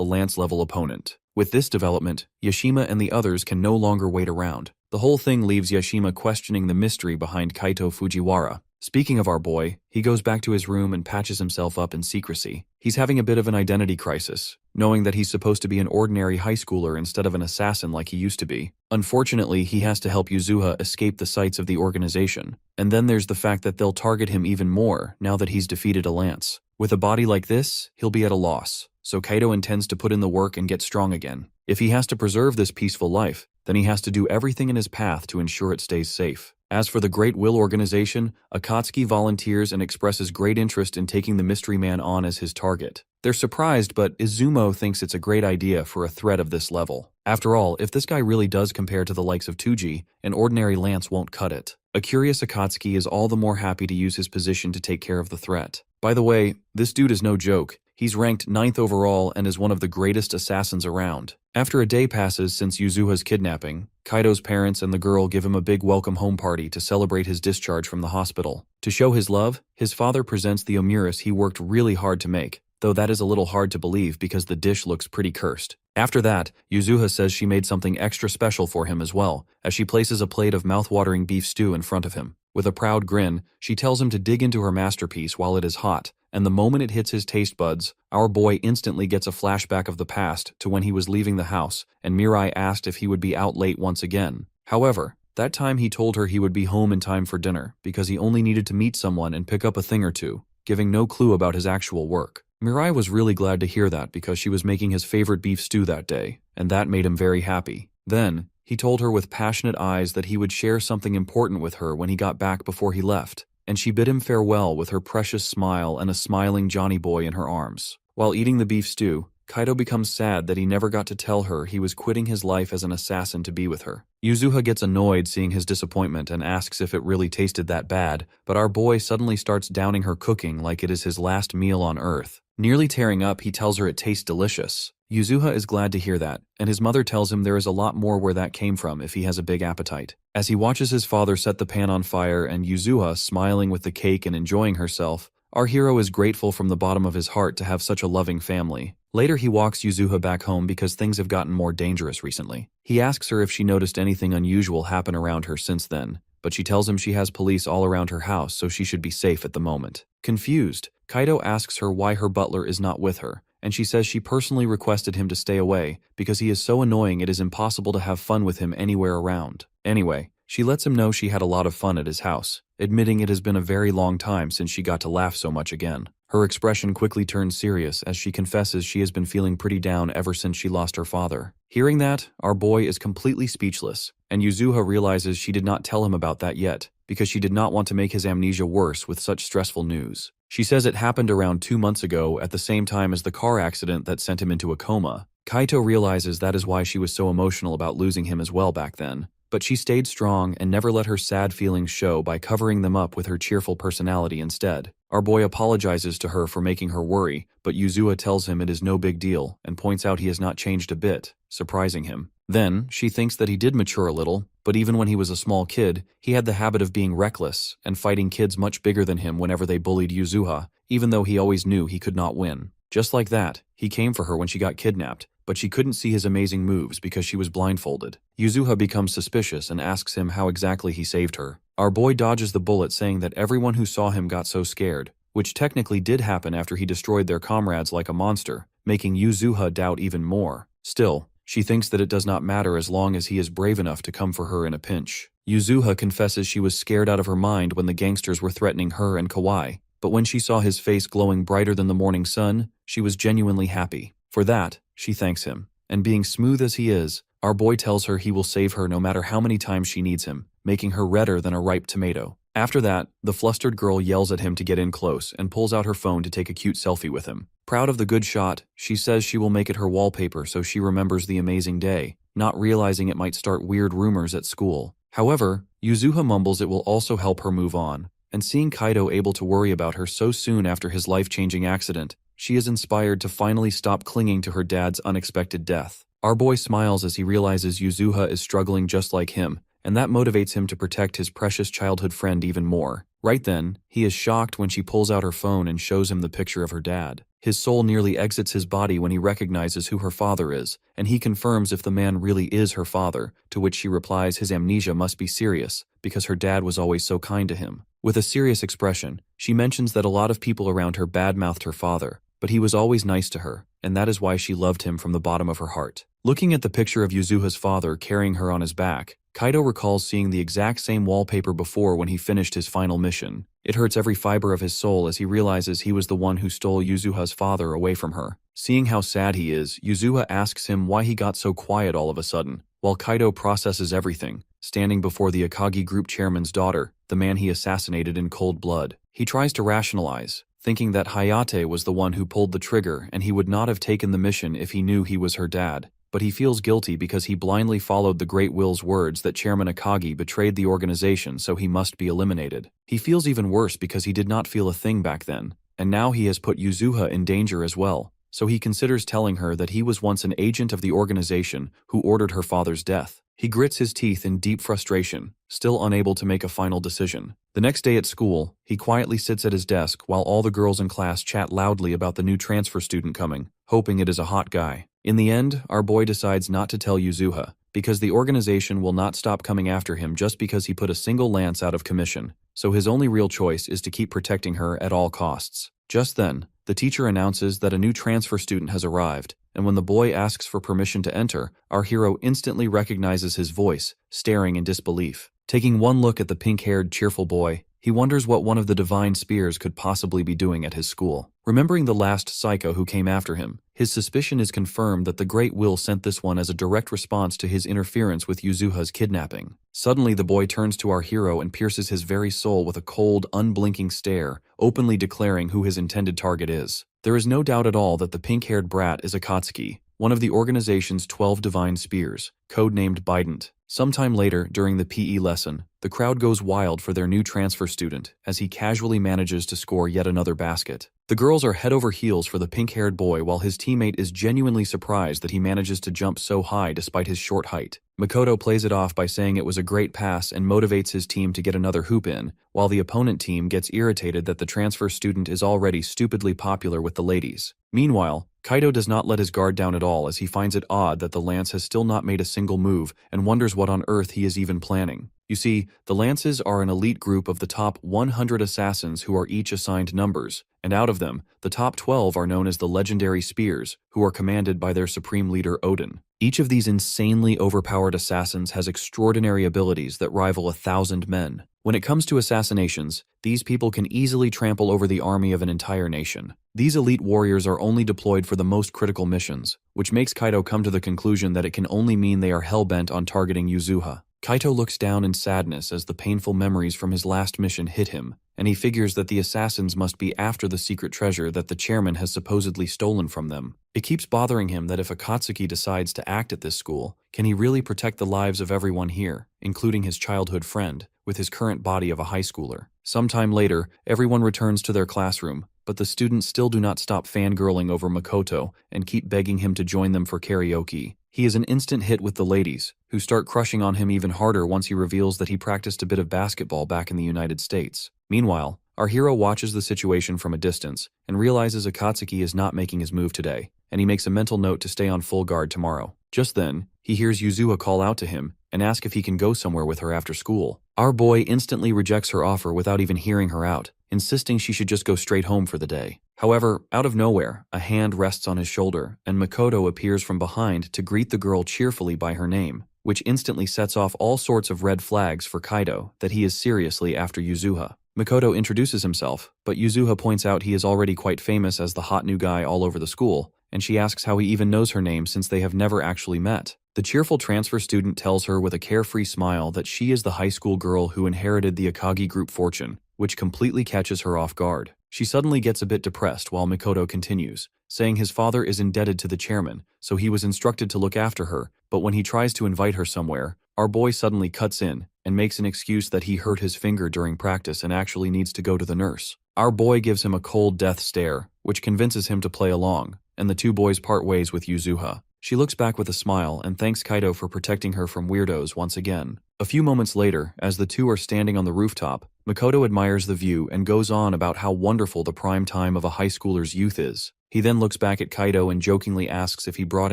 lance-level opponent. With this development, Yashima and the others can no longer wait around. The whole thing leaves Yashima questioning the mystery behind Kaito Fujiwara. Speaking of our boy, he goes back to his room and patches himself up in secrecy. He's having a bit of an identity crisis, knowing that he's supposed to be an ordinary high schooler instead of an assassin like he used to be. Unfortunately, he has to help Yuzuha escape the sights of the organization. And then there's the fact that they'll target him even more now that he's defeated a lance. With a body like this, he'll be at a loss, so Kaito intends to put in the work and get strong again. If he has to preserve this peaceful life, then he has to do everything in his path to ensure it stays safe. As for the Great Will organization, Akatsuki volunteers and expresses great interest in taking the mystery man on as his target. They're surprised, but Izumo thinks it's a great idea for a threat of this level. After all, if this guy really does compare to the likes of Tuji, an ordinary lance won't cut it. A curious Akatsuki is all the more happy to use his position to take care of the threat. By the way, this dude is no joke. He's ranked 9th overall and is one of the greatest assassins around. After a day passes since Yuzuha's kidnapping, Kaito's parents and the girl give him a big welcome home party to celebrate his discharge from the hospital. To show his love, his father presents the omuris he worked really hard to make, though that is a little hard to believe because the dish looks pretty cursed. After that, Yuzuha says she made something extra special for him as well, as she places a plate of mouth-watering beef stew in front of him. With a proud grin, she tells him to dig into her masterpiece while it is hot, and the moment it hits his taste buds, our boy instantly gets a flashback of the past to when he was leaving the house, and Mirai asked if he would be out late once again. However, that time he told her he would be home in time for dinner, because he only needed to meet someone and pick up a thing or two, giving no clue about his actual work. Mirai was really glad to hear that because she was making his favorite beef stew that day, and that made him very happy. Then, he told her with passionate eyes that he would share something important with her when he got back before he left, and she bid him farewell with her precious smile and a smiling Johnny boy in her arms. While eating the beef stew, Kaito becomes sad that he never got to tell her he was quitting his life as an assassin to be with her. Yuzuha gets annoyed seeing his disappointment and asks if it really tasted that bad, but our boy suddenly starts downing her cooking like it is his last meal on Earth. Nearly tearing up, he tells her it tastes delicious. Yuzuha is glad to hear that, and his mother tells him there is a lot more where that came from if he has a big appetite. As he watches his father set the pan on fire and Yuzuha smiling with the cake and enjoying herself, our hero is grateful from the bottom of his heart to have such a loving family. Later he walks Yuzuha back home because things have gotten more dangerous recently. He asks her if she noticed anything unusual happen around her since then, but she tells him she has police all around her house so she should be safe at the moment. Confused, Kaito asks her why her butler is not with her, and she says she personally requested him to stay away because he is so annoying it is impossible to have fun with him anywhere around. Anyway, she lets him know she had a lot of fun at his house, admitting it has been a very long time since she got to laugh so much again. Her expression quickly turns serious as she confesses she has been feeling pretty down ever since she lost her father. Hearing that, our boy is completely speechless, and Yuzuha realizes she did not tell him about that yet because she did not want to make his amnesia worse with such stressful news. She says it happened around 2 months ago at the same time as the car accident that sent him into a coma. Kaito realizes that is why she was so emotional about losing him as well back then. But she stayed strong and never let her sad feelings show by covering them up with her cheerful personality instead. Our boy apologizes to her for making her worry, but Yuzuha tells him it is no big deal and points out he has not changed a bit, surprising him. Then, she thinks that he did mature a little, but even when he was a small kid, he had the habit of being reckless and fighting kids much bigger than him whenever they bullied Yuzuha, even though he always knew he could not win. Just like that, he came for her when she got kidnapped, but she couldn't see his amazing moves because she was blindfolded. Yuzuha becomes suspicious and asks him how exactly he saved her. Our boy dodges the bullet saying that everyone who saw him got so scared, which technically did happen after he destroyed their comrades like a monster, making Yuzuha doubt even more. Still, she thinks that it does not matter as long as he is brave enough to come for her in a pinch. Yuzuha confesses she was scared out of her mind when the gangsters were threatening her and Kawai, but when she saw his face glowing brighter than the morning sun, she was genuinely happy. For that, she thanks him. And being smooth as he is, our boy tells her he will save her no matter how many times she needs him, making her redder than a ripe tomato. After that, the flustered girl yells at him to get in close and pulls out her phone to take a cute selfie with him. Proud of the good shot, she says she will make it her wallpaper so she remembers the amazing day, not realizing it might start weird rumors at school. However, Yuzuha mumbles it will also help her move on, and seeing Kaido able to worry about her so soon after his life-changing accident, she is inspired to finally stop clinging to her dad's unexpected death. Our boy smiles as he realizes Yuzuha is struggling just like him, and that motivates him to protect his precious childhood friend even more. Right then, he is shocked when she pulls out her phone and shows him the picture of her dad. His soul nearly exits his body when he recognizes who her father is, and he confirms if the man really is her father, to which she replies his amnesia must be serious, because her dad was always so kind to him. With a serious expression, she mentions that a lot of people around her badmouthed her father, but he was always nice to her, and that is why she loved him from the bottom of her heart. Looking at the picture of Yuzuha's father carrying her on his back, Kaido recalls seeing the exact same wallpaper before when he finished his final mission. It hurts every fiber of his soul as he realizes he was the one who stole Yuzuha's father away from her. Seeing how sad he is, Yuzuha asks him why he got so quiet all of a sudden, while Kaido processes everything, standing before the Akagi group chairman's daughter, the man he assassinated in cold blood. He tries to rationalize, thinking that Hayate was the one who pulled the trigger and he would not have taken the mission if he knew he was her dad. But he feels guilty because he blindly followed the Great Will's words that Chairman Akagi betrayed the organization, so he must be eliminated. He feels even worse because he did not feel a thing back then, and now he has put Yuzuha in danger as well, so he considers telling her that he was once an agent of the organization who ordered her father's death. He grits his teeth in deep frustration, still unable to make a final decision. The next day at school, he quietly sits at his desk while all the girls in class chat loudly about the new transfer student coming, hoping it is a hot guy. In the end, our boy decides not to tell Yuzuha, because the organization will not stop coming after him just because he put a single lance out of commission, so his only real choice is to keep protecting her at all costs. Just then, the teacher announces that a new transfer student has arrived, and when the boy asks for permission to enter, our hero instantly recognizes his voice, staring in disbelief. Taking one look at the pink-haired, cheerful boy, he wonders what one of the divine spears could possibly be doing at his school. Remembering the last psycho who came after him, his suspicion is confirmed that the Great Will sent this one as a direct response to his interference with Yuzuha's kidnapping. Suddenly the boy turns to our hero and pierces his very soul with a cold, unblinking stare, openly declaring who his intended target is. There is no doubt at all that the pink-haired brat is Akatsuki, one of the organization's 12 divine spears, codenamed Bident. Sometime later, during the PE lesson, the crowd goes wild for their new transfer student as he casually manages to score yet another basket. The girls are head over heels for the pink-haired boy while his teammate is genuinely surprised that he manages to jump so high despite his short height. Makoto plays it off by saying it was a great pass and motivates his team to get another hoop in, while the opponent team gets irritated that the transfer student is already stupidly popular with the ladies. Meanwhile, Kaido does not let his guard down at all as he finds it odd that the Lance has still not made a single move and wonders what on earth he is even planning. You see, the Lances are an elite group of the top 100 assassins who are each assigned numbers, and out of them, the top 12 are known as the legendary spears, who are commanded by their supreme leader Odin. Each of these insanely overpowered assassins has extraordinary abilities that rival 1,000 men. When it comes to assassinations, these people can easily trample over the army of an entire nation. These elite warriors are only deployed for the most critical missions, which makes Kaido come to the conclusion that it can only mean they are hell-bent on targeting Yuzuha. Kaito looks down in sadness as the painful memories from his last mission hit him, and he figures that the assassins must be after the secret treasure that the chairman has supposedly stolen from them. It keeps bothering him that if Akatsuki decides to act at this school, can he really protect the lives of everyone here, including his childhood friend, with his current body of a high schooler? Sometime later, everyone returns to their classroom, but the students still do not stop fangirling over Makoto and keep begging him to join them for karaoke. He is an instant hit with the ladies, who start crushing on him even harder once he reveals that he practiced a bit of basketball back in the United States. Meanwhile, our hero watches the situation from a distance and realizes Akatsuki is not making his move today, and he makes a mental note to stay on full guard tomorrow. Just then, he hears Yuzuha call out to him and ask if he can go somewhere with her after school. Our boy instantly rejects her offer without even hearing her out, insisting she should just go straight home for the day. However, out of nowhere, a hand rests on his shoulder, and Makoto appears from behind to greet the girl cheerfully by her name, which instantly sets off all sorts of red flags for Kaido that he is seriously after Yuzuha. Makoto introduces himself, but Yuzuha points out he is already quite famous as the hot new guy all over the school, and she asks how he even knows her name since they have never actually met. The cheerful transfer student tells her with a carefree smile that she is the high school girl who inherited the Akagi group fortune, which completely catches her off guard. She suddenly gets a bit depressed while Makoto continues, saying his father is indebted to the chairman, so he was instructed to look after her, but when he tries to invite her somewhere, our boy suddenly cuts in and makes an excuse that he hurt his finger during practice and actually needs to go to the nurse. Our boy gives him a cold death stare, which convinces him to play along, and the two boys part ways with Yuzuha. She looks back with a smile and thanks Kaido for protecting her from weirdos once again. A few moments later, as the two are standing on the rooftop, Makoto admires the view and goes on about how wonderful the prime time of a high schooler's youth is. He then looks back at Kaido and jokingly asks if he brought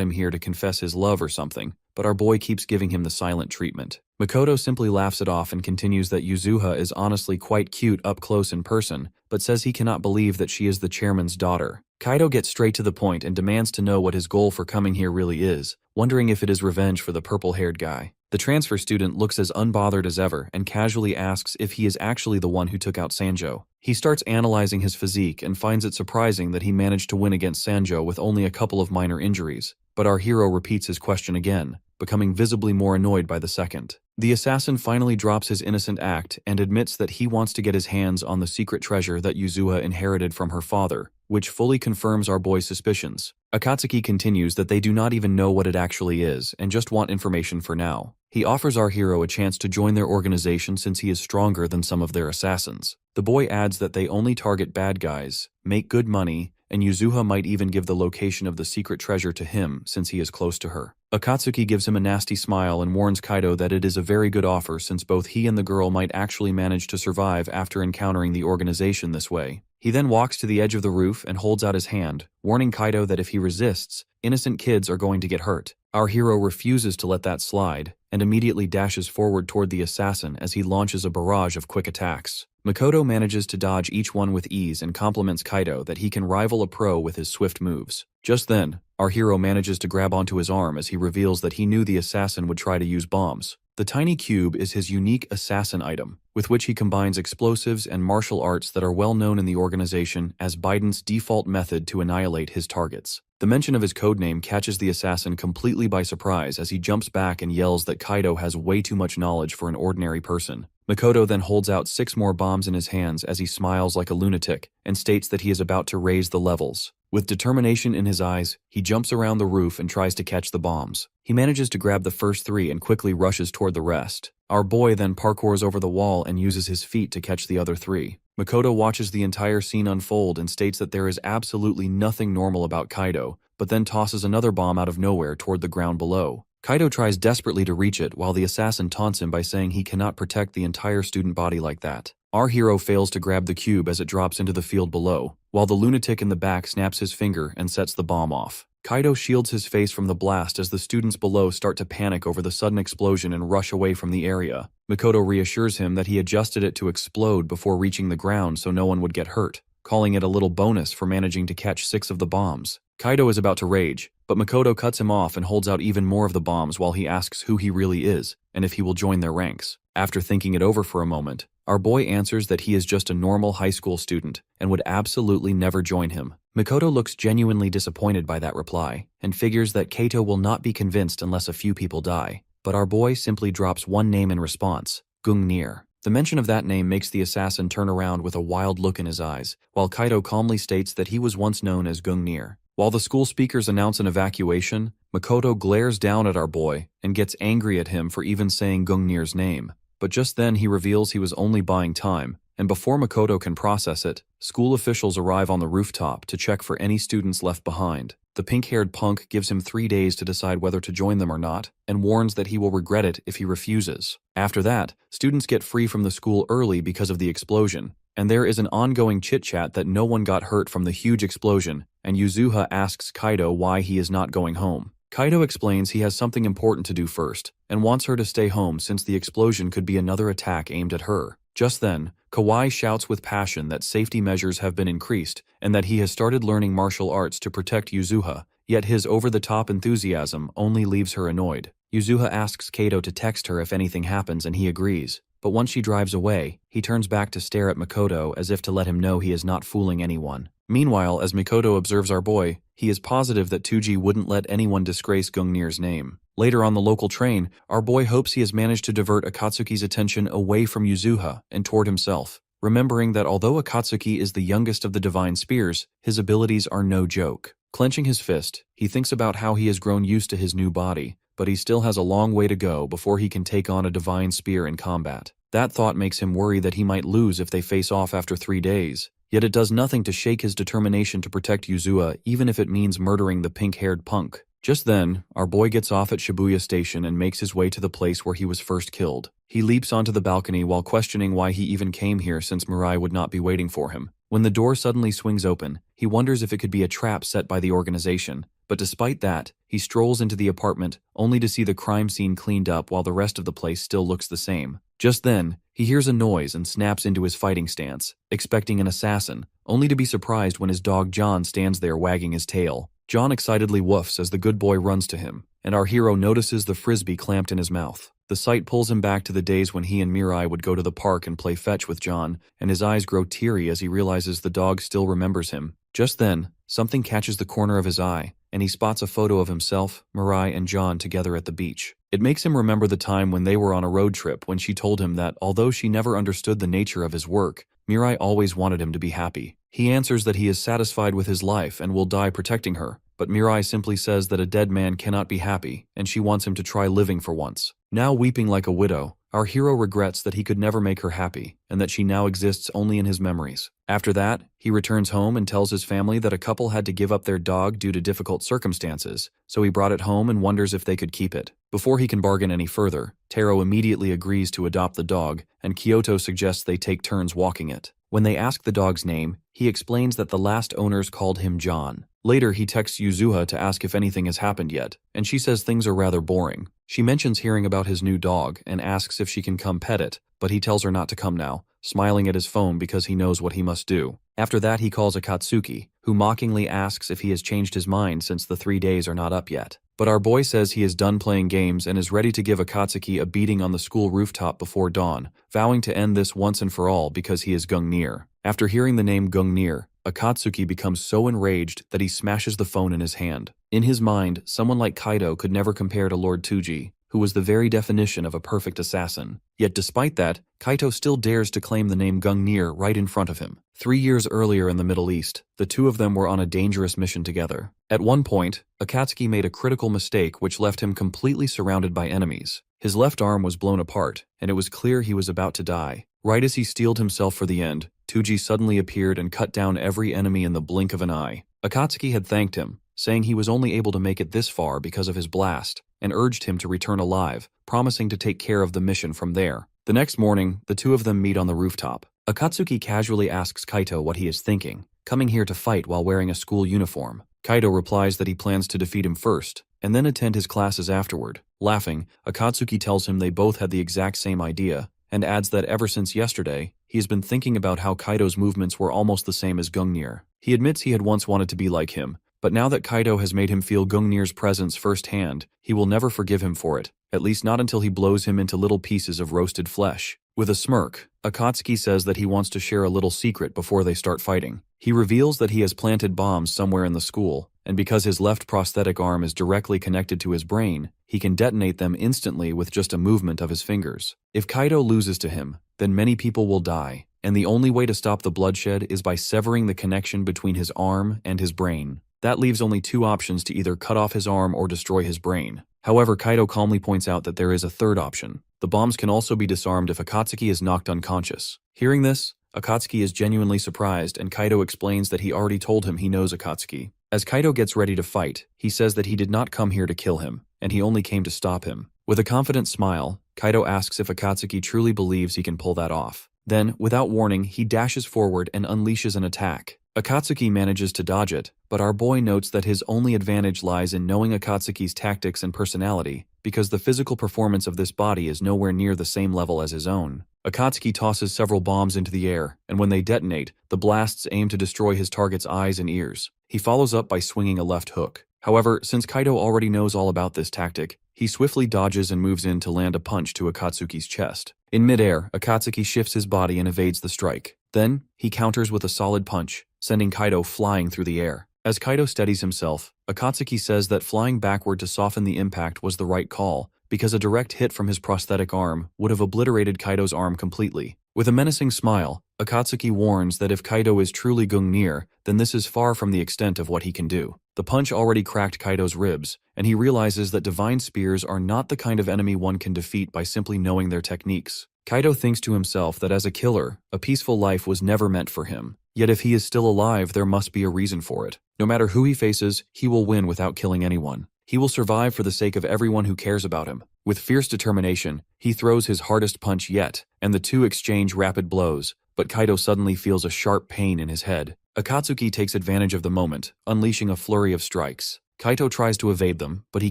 him here to confess his love or something, but our boy keeps giving him the silent treatment. Makoto simply laughs it off and continues that Yuzuha is honestly quite cute up close in person, but says he cannot believe that she is the chairman's daughter. Kaido gets straight to the point and demands to know what his goal for coming here really is, wondering if it is revenge for the purple-haired guy. The transfer student looks as unbothered as ever and casually asks if he is actually the one who took out Sanjo. He starts analyzing his physique and finds it surprising that he managed to win against Sanjo with only a couple of minor injuries, but our hero repeats his question again, becoming visibly more annoyed by the second. The assassin finally drops his innocent act and admits that he wants to get his hands on the secret treasure that Yuzuha inherited from her father, which fully confirms our boy's suspicions. Akatsuki continues that they do not even know what it actually is and just want information for now. He offers our hero a chance to join their organization since he is stronger than some of their assassins. The boy adds that they only target bad guys, make good money, and Yuzuha might even give the location of the secret treasure to him since he is close to her. Akatsuki gives him a nasty smile and warns Kaido that it is a very good offer since both he and the girl might actually manage to survive after encountering the organization this way. He then walks to the edge of the roof and holds out his hand, warning Kaido that if he resists, innocent kids are going to get hurt. Our hero refuses to let that slide, and immediately dashes forward toward the assassin as he launches a barrage of quick attacks. Makoto manages to dodge each one with ease and compliments Kaido that he can rival a pro with his swift moves. Just then, our hero manages to grab onto his arm as he reveals that he knew the assassin would try to use bombs. The tiny cube is his unique assassin item, with which he combines explosives and martial arts that are well known in the organization as Biden's default method to annihilate his targets. The mention of his codename catches the assassin completely by surprise as he jumps back and yells that Kaido has way too much knowledge for an ordinary person. Makoto then holds out 6 more bombs in his hands as he smiles like a lunatic and states that he is about to raise the levels. With determination in his eyes, he jumps around the roof and tries to catch the bombs. He manages to grab the first 3 and quickly rushes toward the rest. Our boy then parkours over the wall and uses his feet to catch the other 3. Makoto watches the entire scene unfold and states that there is absolutely nothing normal about Kaido, but then tosses another bomb out of nowhere toward the ground below. Kaido tries desperately to reach it while the assassin taunts him by saying he cannot protect the entire student body like that. Our hero fails to grab the cube as it drops into the field below, while the lunatic in the back snaps his finger and sets the bomb off. Kaido shields his face from the blast as the students below start to panic over the sudden explosion and rush away from the area. Makoto reassures him that he adjusted it to explode before reaching the ground so no one would get hurt, calling it a little bonus for managing to catch 6 of the bombs. Kaido is about to rage, but Makoto cuts him off and holds out even more of the bombs while he asks who he really is and if he will join their ranks. After thinking it over for a moment, our boy answers that he is just a normal high school student and would absolutely never join him. Makoto looks genuinely disappointed by that reply and figures that Kaito will not be convinced unless a few people die, but our boy simply drops one name in response, Gungnir. The mention of that name makes the assassin turn around with a wild look in his eyes, while Kaido calmly states that he was once known as Gungnir. While the school speakers announce an evacuation, Makoto glares down at our boy and gets angry at him for even saying Gungnir's name. But just then he reveals he was only buying time, and before Makoto can process it, school officials arrive on the rooftop to check for any students left behind. The pink-haired punk gives him 3 days to decide whether to join them or not, and warns that he will regret it if he refuses. After that, students get free from the school early because of the explosion, and there is an ongoing chit-chat that no one got hurt from the huge explosion, and Yuzuha asks Kaido why he is not going home. Kaido explains he has something important to do first, and wants her to stay home since the explosion could be another attack aimed at her. Just then, Kawai shouts with passion that safety measures have been increased and that he has started learning martial arts to protect Yuzuha, yet his over-the-top enthusiasm only leaves her annoyed. Yuzuha asks Kaito to text her if anything happens and he agrees, but once she drives away, he turns back to stare at Makoto as if to let him know he is not fooling anyone. Meanwhile, as Makoto observes our boy, he is positive that Tuji wouldn't let anyone disgrace Gungnir's name. Later on the local train, our boy hopes he has managed to divert Akatsuki's attention away from Yuzuha and toward himself, remembering that although Akatsuki is the youngest of the Divine Spears, his abilities are no joke. Clenching his fist, he thinks about how he has grown used to his new body, but he still has a long way to go before he can take on a divine spear in combat. That thought makes him worry that he might lose if they face off after 3 days. Yet it does nothing to shake his determination to protect Yuzua, even if it means murdering the pink-haired punk. Just then, our boy gets off at Shibuya Station and makes his way to the place where he was first killed. He leaps onto the balcony while questioning why he even came here since Mirai would not be waiting for him. When the door suddenly swings open, he wonders if it could be a trap set by the organization. But despite that, he strolls into the apartment, only to see the crime scene cleaned up while the rest of the place still looks the same. Just then, he hears a noise and snaps into his fighting stance, expecting an assassin, only to be surprised when his dog John stands there wagging his tail. John excitedly woofs as the good boy runs to him, and our hero notices the frisbee clamped in his mouth. The sight pulls him back to the days when he and Mirai would go to the park and play fetch with John, and his eyes grow teary as he realizes the dog still remembers him. Just then, something catches the corner of his eye, and he spots a photo of himself, Mirai, and John together at the beach. It makes him remember the time when they were on a road trip when she told him that although she never understood the nature of his work, Mirai always wanted him to be happy. He answers that he is satisfied with his life and will die protecting her, but Mirai simply says that a dead man cannot be happy, and she wants him to try living for once. Now weeping like a widow, our hero regrets that he could never make her happy, and that she now exists only in his memories. After that, he returns home and tells his family that a couple had to give up their dog due to difficult circumstances, so he brought it home and wonders if they could keep it. Before he can bargain any further, Taro immediately agrees to adopt the dog, and Kyoto suggests they take turns walking it. When they ask the dog's name, he explains that the last owners called him John. Later, he texts Yuzuha to ask if anything has happened yet, and she says things are rather boring. She mentions hearing about his new dog and asks if she can come pet it, but he tells her not to come now, smiling at his phone because he knows what he must do. After that, he calls Akatsuki, who mockingly asks if he has changed his mind since the 3 days are not up yet. But our boy says he is done playing games and is ready to give Akatsuki a beating on the school rooftop before dawn, vowing to end this once and for all because he is Gungnir. After hearing the name Gungnir, Akatsuki becomes so enraged that he smashes the phone in his hand. In his mind, someone like Kaido could never compare to Lord Tuji, who was the very definition of a perfect assassin. Yet despite that, Kaito still dares to claim the name Gungnir right in front of him. 3 years earlier in the Middle East, the two of them were on a dangerous mission together. At one point, Akatsuki made a critical mistake which left him completely surrounded by enemies. His left arm was blown apart, and it was clear he was about to die. Right as he steeled himself for the end, Tuji suddenly appeared and cut down every enemy in the blink of an eye. Akatsuki had thanked him, saying he was only able to make it this far because of his blast, and urged him to return alive, promising to take care of the mission from there. The next morning, the two of them meet on the rooftop. Akatsuki casually asks Kaito what he is thinking, coming here to fight while wearing a school uniform. Kaito replies that he plans to defeat him first, and then attend his classes afterward. Laughing, Akatsuki tells him they both had the exact same idea, and adds that ever since yesterday, he has been thinking about how Kaito's movements were almost the same as Gungnir. He admits he had once wanted to be like him, but now that Kaito has made him feel Gungnir's presence firsthand, he will never forgive him for it, at least not until he blows him into little pieces of roasted flesh. With a smirk, Akatsuki says that he wants to share a little secret before they start fighting. He reveals that he has planted bombs somewhere in the school, and because his left prosthetic arm is directly connected to his brain, he can detonate them instantly with just a movement of his fingers. If Kaito loses to him, then many people will die, and the only way to stop the bloodshed is by severing the connection between his arm and his brain. That leaves only two options to either cut off his arm or destroy his brain. However, Kaito calmly points out that there is a third option. The bombs can also be disarmed if Akatsuki is knocked unconscious. Hearing this, Akatsuki is genuinely surprised, and Kaito explains that he already told him he knows Akatsuki. As Kaito gets ready to fight, he says that he did not come here to kill him, and he only came to stop him. With a confident smile, Kaito asks if Akatsuki truly believes he can pull that off. Then, without warning, he dashes forward and unleashes an attack. Akatsuki manages to dodge it, but our boy notes that his only advantage lies in knowing Akatsuki's tactics and personality, because the physical performance of this body is nowhere near the same level as his own. Akatsuki tosses several bombs into the air, and when they detonate, the blasts aim to destroy his target's eyes and ears. He follows up by swinging a left hook. However, since Kaito already knows all about this tactic, he swiftly dodges and moves in to land a punch to Akatsuki's chest. In midair, Akatsuki shifts his body and evades the strike. Then, he counters with a solid punch, sending Kaito flying through the air. As Kaito steadies himself, Akatsuki says that flying backward to soften the impact was the right call, because a direct hit from his prosthetic arm would have obliterated Kaito's arm completely. With a menacing smile, Akatsuki warns that if Kaido is truly Gungnir, then this is far from the extent of what he can do. The punch already cracked Kaido's ribs, and he realizes that divine spears are not the kind of enemy one can defeat by simply knowing their techniques. Kaido thinks to himself that as a killer, a peaceful life was never meant for him. Yet if he is still alive, there must be a reason for it. No matter who he faces, he will win without killing anyone. He will survive for the sake of everyone who cares about him. With fierce determination, he throws his hardest punch yet, and the two exchange rapid blows, but Kaido suddenly feels a sharp pain in his head. Akatsuki takes advantage of the moment, unleashing a flurry of strikes. Kaido tries to evade them, but he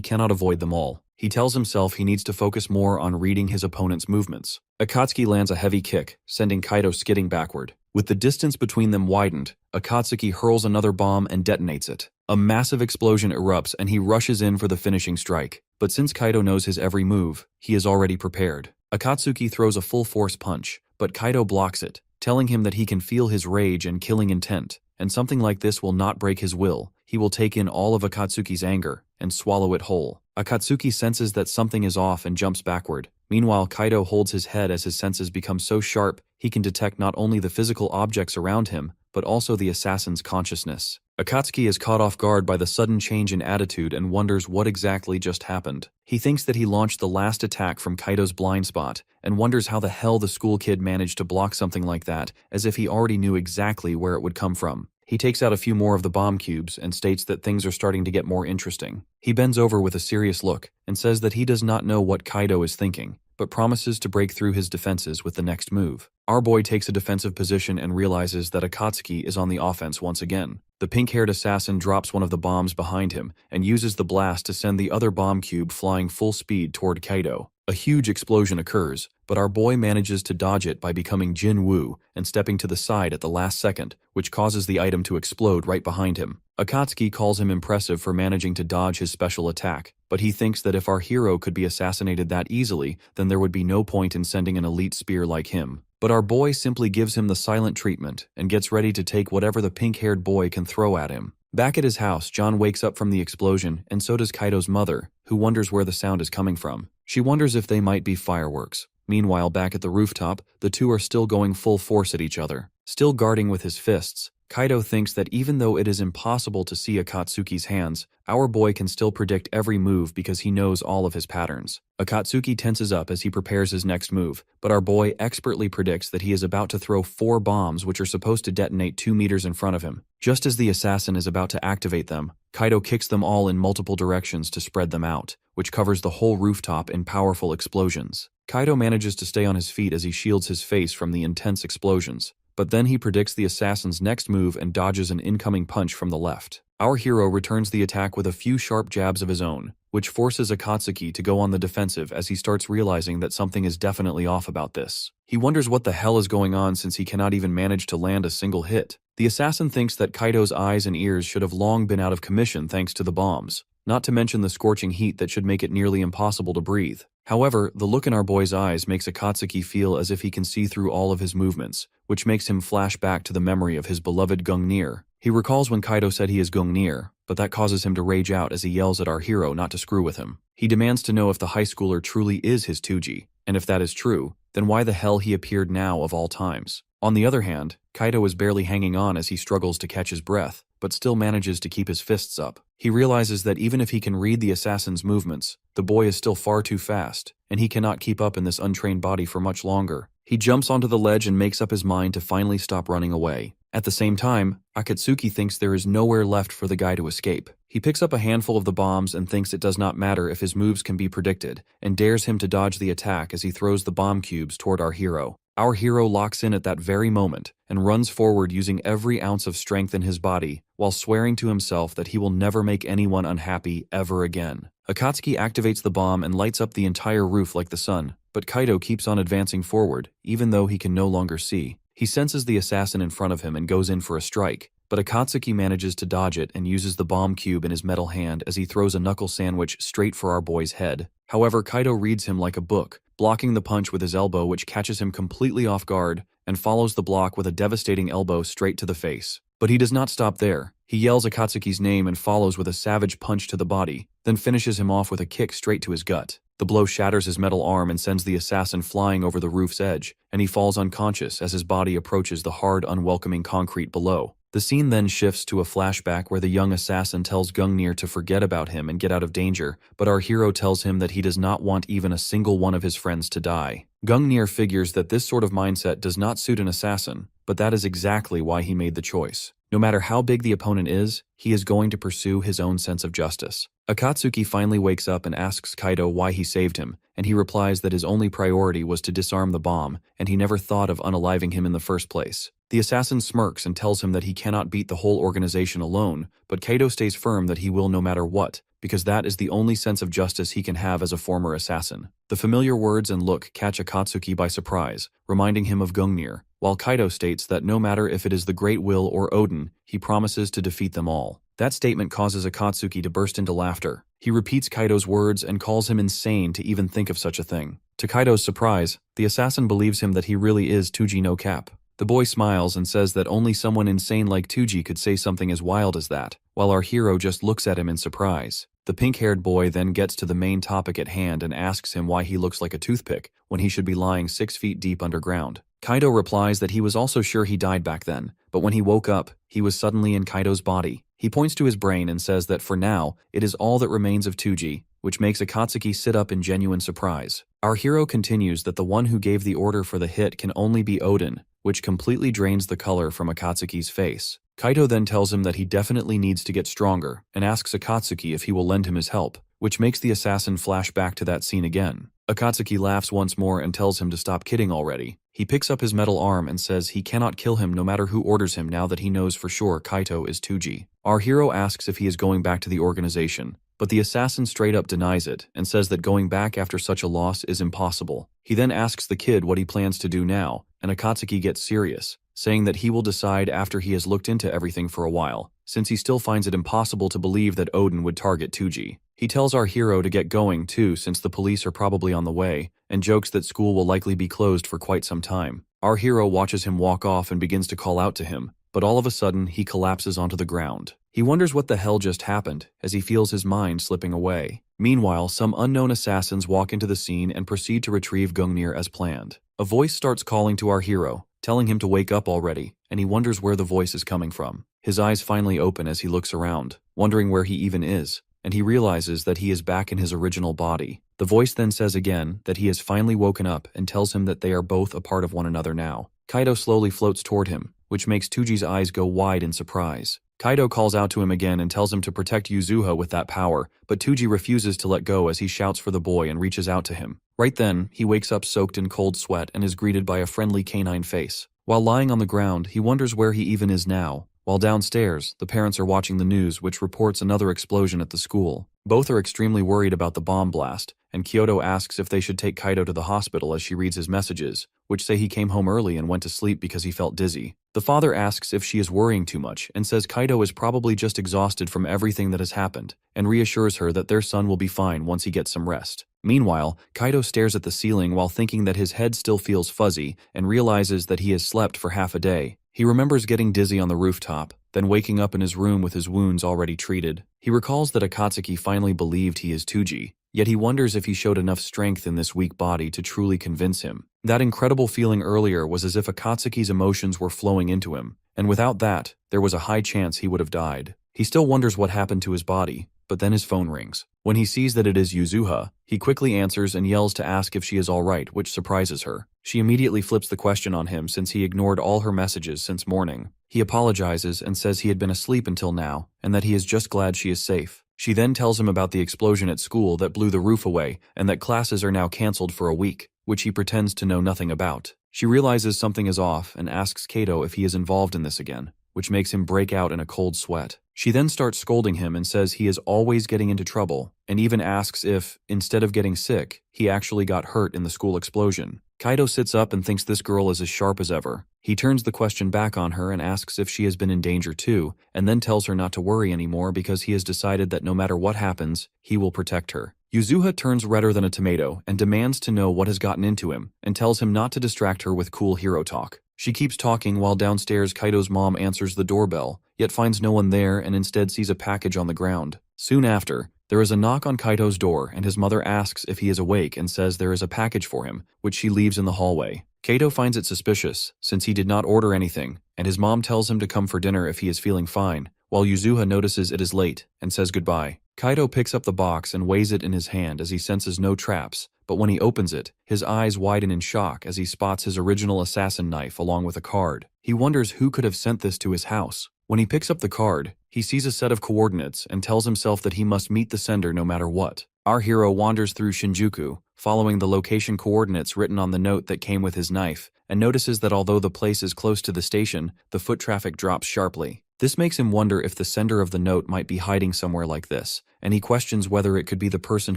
cannot avoid them all. He tells himself he needs to focus more on reading his opponent's movements. Akatsuki lands a heavy kick, sending Kaido skidding backward. With the distance between them widened, Akatsuki hurls another bomb and detonates it. A massive explosion erupts and he rushes in for the finishing strike. But since Kaido knows his every move, he is already prepared. Akatsuki throws a full-force punch, but Kaido blocks it, telling him that he can feel his rage and killing intent, and something like this will not break his will. He will take in all of Akatsuki's anger and swallow it whole. Akatsuki senses that something is off and jumps backward. Meanwhile, Kaido holds his head as his senses become so sharp he can detect not only the physical objects around him, but also the assassin's consciousness. Akatsuki is caught off guard by the sudden change in attitude and wonders what exactly just happened. He thinks that he launched the last attack from Kaido's blind spot, and wonders how the hell the school kid managed to block something like that, as if he already knew exactly where it would come from. He takes out a few more of the bomb cubes and states that things are starting to get more interesting. He bends over with a serious look and says that he does not know what Kaido is thinking, but promises to break through his defenses with the next move. Our boy takes a defensive position and realizes that Akatsuki is on the offense once again. The pink-haired assassin drops one of the bombs behind him and uses the blast to send the other bomb cube flying full speed toward Kaido. A huge explosion occurs, but our boy manages to dodge it by becoming Jin Woo and stepping to the side at the last second, which causes the item to explode right behind him. Akatsuki calls him impressive for managing to dodge his special attack, but he thinks that if our hero could be assassinated that easily, then there would be no point in sending an elite spear like him. But our boy simply gives him the silent treatment and gets ready to take whatever the pink-haired boy can throw at him. Back at his house, John wakes up from the explosion, and so does Kaido's mother, who wonders where the sound is coming from. She wonders if they might be fireworks. Meanwhile, back at the rooftop, the two are still going full force at each other. Still guarding with his fists, Kaido thinks that even though it is impossible to see Akatsuki's hands, our boy can still predict every move because he knows all of his patterns. Akatsuki tenses up as he prepares his next move, but our boy expertly predicts that he is about to throw 4 bombs which are supposed to detonate 2 meters in front of him. Just as the assassin is about to activate them, Kaido kicks them all in multiple directions to spread them out, which covers the whole rooftop in powerful explosions. Kaido manages to stay on his feet as he shields his face from the intense explosions, but then he predicts the assassin's next move and dodges an incoming punch from the left. Our hero returns the attack with a few sharp jabs of his own, which forces Akatsuki to go on the defensive as he starts realizing that something is definitely off about this. He wonders what the hell is going on since he cannot even manage to land a single hit. The assassin thinks that Kaido's eyes and ears should have long been out of commission thanks to the bombs, not to mention the scorching heat that should make it nearly impossible to breathe. However, the look in our boy's eyes makes Akatsuki feel as if he can see through all of his movements, which makes him flash back to the memory of his beloved Gungnir. He recalls when Kaido said he is Gungnir, but that causes him to rage out as he yells at our hero not to screw with him. He demands to know if the high schooler truly is his Tuji, and if that is true, then why the hell he appeared now of all times. On the other hand, Kaido is barely hanging on as he struggles to catch his breath, but still manages to keep his fists up. He realizes that even if he can read the assassin's movements, the boy is still far too fast, and he cannot keep up in this untrained body for much longer. He jumps onto the ledge and makes up his mind to finally stop running away. At the same time, Akatsuki thinks there is nowhere left for the guy to escape. He picks up a handful of the bombs and thinks it does not matter if his moves can be predicted, and dares him to dodge the attack as he throws the bomb cubes toward our hero. Our hero locks in at that very moment and runs forward using every ounce of strength in his body while swearing to himself that he will never make anyone unhappy ever again. Akatsuki activates the bomb and lights up the entire roof like the sun, but Kaido keeps on advancing forward even though he can no longer see. He senses the assassin in front of him and goes in for a strike, but Akatsuki manages to dodge it and uses the bomb cube in his metal hand as he throws a knuckle sandwich straight for our boy's head. However, Kaido reads him like a book, blocking the punch with his elbow which catches him completely off guard and follows the block with a devastating elbow straight to the face. But he does not stop there. He yells Akatsuki's name and follows with a savage punch to the body, then finishes him off with a kick straight to his gut. The blow shatters his metal arm and sends the assassin flying over the roof's edge, and he falls unconscious as his body approaches the hard, unwelcoming concrete below. The scene then shifts to a flashback where the young assassin tells Gungnir to forget about him and get out of danger, but our hero tells him that he does not want even a single one of his friends to die. Gungnir figures that this sort of mindset does not suit an assassin, but that is exactly why he made the choice. No matter how big the opponent is, he is going to pursue his own sense of justice. Akatsuki finally wakes up and asks Kaido why he saved him, and he replies that his only priority was to disarm the bomb, and he never thought of unaliving him in the first place. The assassin smirks and tells him that he cannot beat the whole organization alone, but Kaido stays firm that he will no matter what, because that is the only sense of justice he can have as a former assassin. The familiar words and look catch Akatsuki by surprise, reminding him of Gungnir, while Kaido states that no matter if it is the Great Will or Odin, he promises to defeat them all. That statement causes Akatsuki to burst into laughter. He repeats Kaido's words and calls him insane to even think of such a thing. To Kaido's surprise, the assassin believes him that he really is Tuji no Cap. The boy smiles and says that only someone insane like Tuji could say something as wild as that, while our hero just looks at him in surprise. The pink-haired boy then gets to the main topic at hand and asks him why he looks like a toothpick when he should be lying 6 feet deep underground. Kaido replies that he was also sure he died back then, but when he woke up, he was suddenly in Kaido's body. He points to his brain and says that for now, it is all that remains of Tuji, which makes Akatsuki sit up in genuine surprise. Our hero continues that the one who gave the order for the hit can only be Odin, which completely drains the color from Akatsuki's face. Kaido then tells him that he definitely needs to get stronger, and asks Akatsuki if he will lend him his help, which makes the assassin flash back to that scene again. Akatsuki laughs once more and tells him to stop kidding already. He picks up his metal arm and says he cannot kill him no matter who orders him now that he knows for sure Kaito is Tuji. Our hero asks if he is going back to the organization, but the assassin straight up denies it and says that going back after such a loss is impossible. He then asks the kid what he plans to do now, and Akatsuki gets serious, saying that he will decide after he has looked into everything for a while, since he still finds it impossible to believe that Odin would target Tuji. He tells our hero to get going too since the police are probably on the way, and jokes that school will likely be closed for quite some time. Our hero watches him walk off and begins to call out to him, but all of a sudden he collapses onto the ground. He wonders what the hell just happened as he feels his mind slipping away. Meanwhile, some unknown assassins walk into the scene and proceed to retrieve Gungnir as planned. A voice starts calling to our hero, telling him to wake up already, and he wonders where the voice is coming from. His eyes finally open as he looks around, wondering where he even is, and he realizes that he is back in his original body. The voice then says again that he has finally woken up and tells him that they are both a part of one another now. Kaido slowly floats toward him, which makes Tuji's eyes go wide in surprise. Kaido calls out to him again and tells him to protect Yuzuha with that power, but Tuji refuses to let go as he shouts for the boy and reaches out to him. Right then, he wakes up soaked in cold sweat and is greeted by a friendly canine face. While lying on the ground, he wonders where he even is now. While downstairs, the parents are watching the news which reports another explosion at the school. Both are extremely worried about the bomb blast, and Kyoto asks if they should take Kaido to the hospital as she reads his messages, which say he came home early and went to sleep because he felt dizzy. The father asks if she is worrying too much and says Kaido is probably just exhausted from everything that has happened, and reassures her that their son will be fine once he gets some rest. Meanwhile, Kaido stares at the ceiling while thinking that his head still feels fuzzy and realizes that he has slept for half a day. He remembers getting dizzy on the rooftop, then waking up in his room with his wounds already treated. He recalls that Akatsuki finally believed he is Tuji, yet he wonders if he showed enough strength in this weak body to truly convince him. That incredible feeling earlier was as if Akatsuki's emotions were flowing into him, and without that, there was a high chance he would have died. He still wonders what happened to his body, but then his phone rings. When he sees that it is Yuzuha, he quickly answers and yells to ask if she is alright, which surprises her. She immediately flips the question on him since he ignored all her messages since morning. He apologizes and says he had been asleep until now, and that he is just glad she is safe. She then tells him about the explosion at school that blew the roof away and that classes are now cancelled for a week, which he pretends to know nothing about. She realizes something is off and asks Kato if he is involved in this again, which makes him break out in a cold sweat. She then starts scolding him and says he is always getting into trouble, and even asks if, instead of getting sick, he actually got hurt in the school explosion. Kaido sits up and thinks this girl is as sharp as ever. He turns the question back on her and asks if she has been in danger too, and then tells her not to worry anymore because he has decided that no matter what happens, he will protect her. Yuzuha turns redder than a tomato and demands to know what has gotten into him, and tells him not to distract her with cool hero talk. She keeps talking while downstairs Kaido's mom answers the doorbell, yet finds no one there and instead sees a package on the ground. Soon after, There is a knock on Kaito's door, and his mother asks if he is awake and says there is a package for him, which she leaves in the hallway. Kaito finds it suspicious, since he did not order anything, and his mom tells him to come for dinner if he is feeling fine, while Yuzuha notices it is late and says goodbye. Kaito picks up the box and weighs it in his hand as he senses no traps, but when he opens it, his eyes widen in shock as he spots his original assassin knife along with a card. He wonders who could have sent this to his house. When he picks up the card, he sees a set of coordinates and tells himself that he must meet the sender no matter what. Our hero wanders through Shinjuku, following the location coordinates written on the note that came with his knife, and notices that although the place is close to the station, the foot traffic drops sharply. This makes him wonder if the sender of the note might be hiding somewhere like this, and he questions whether it could be the person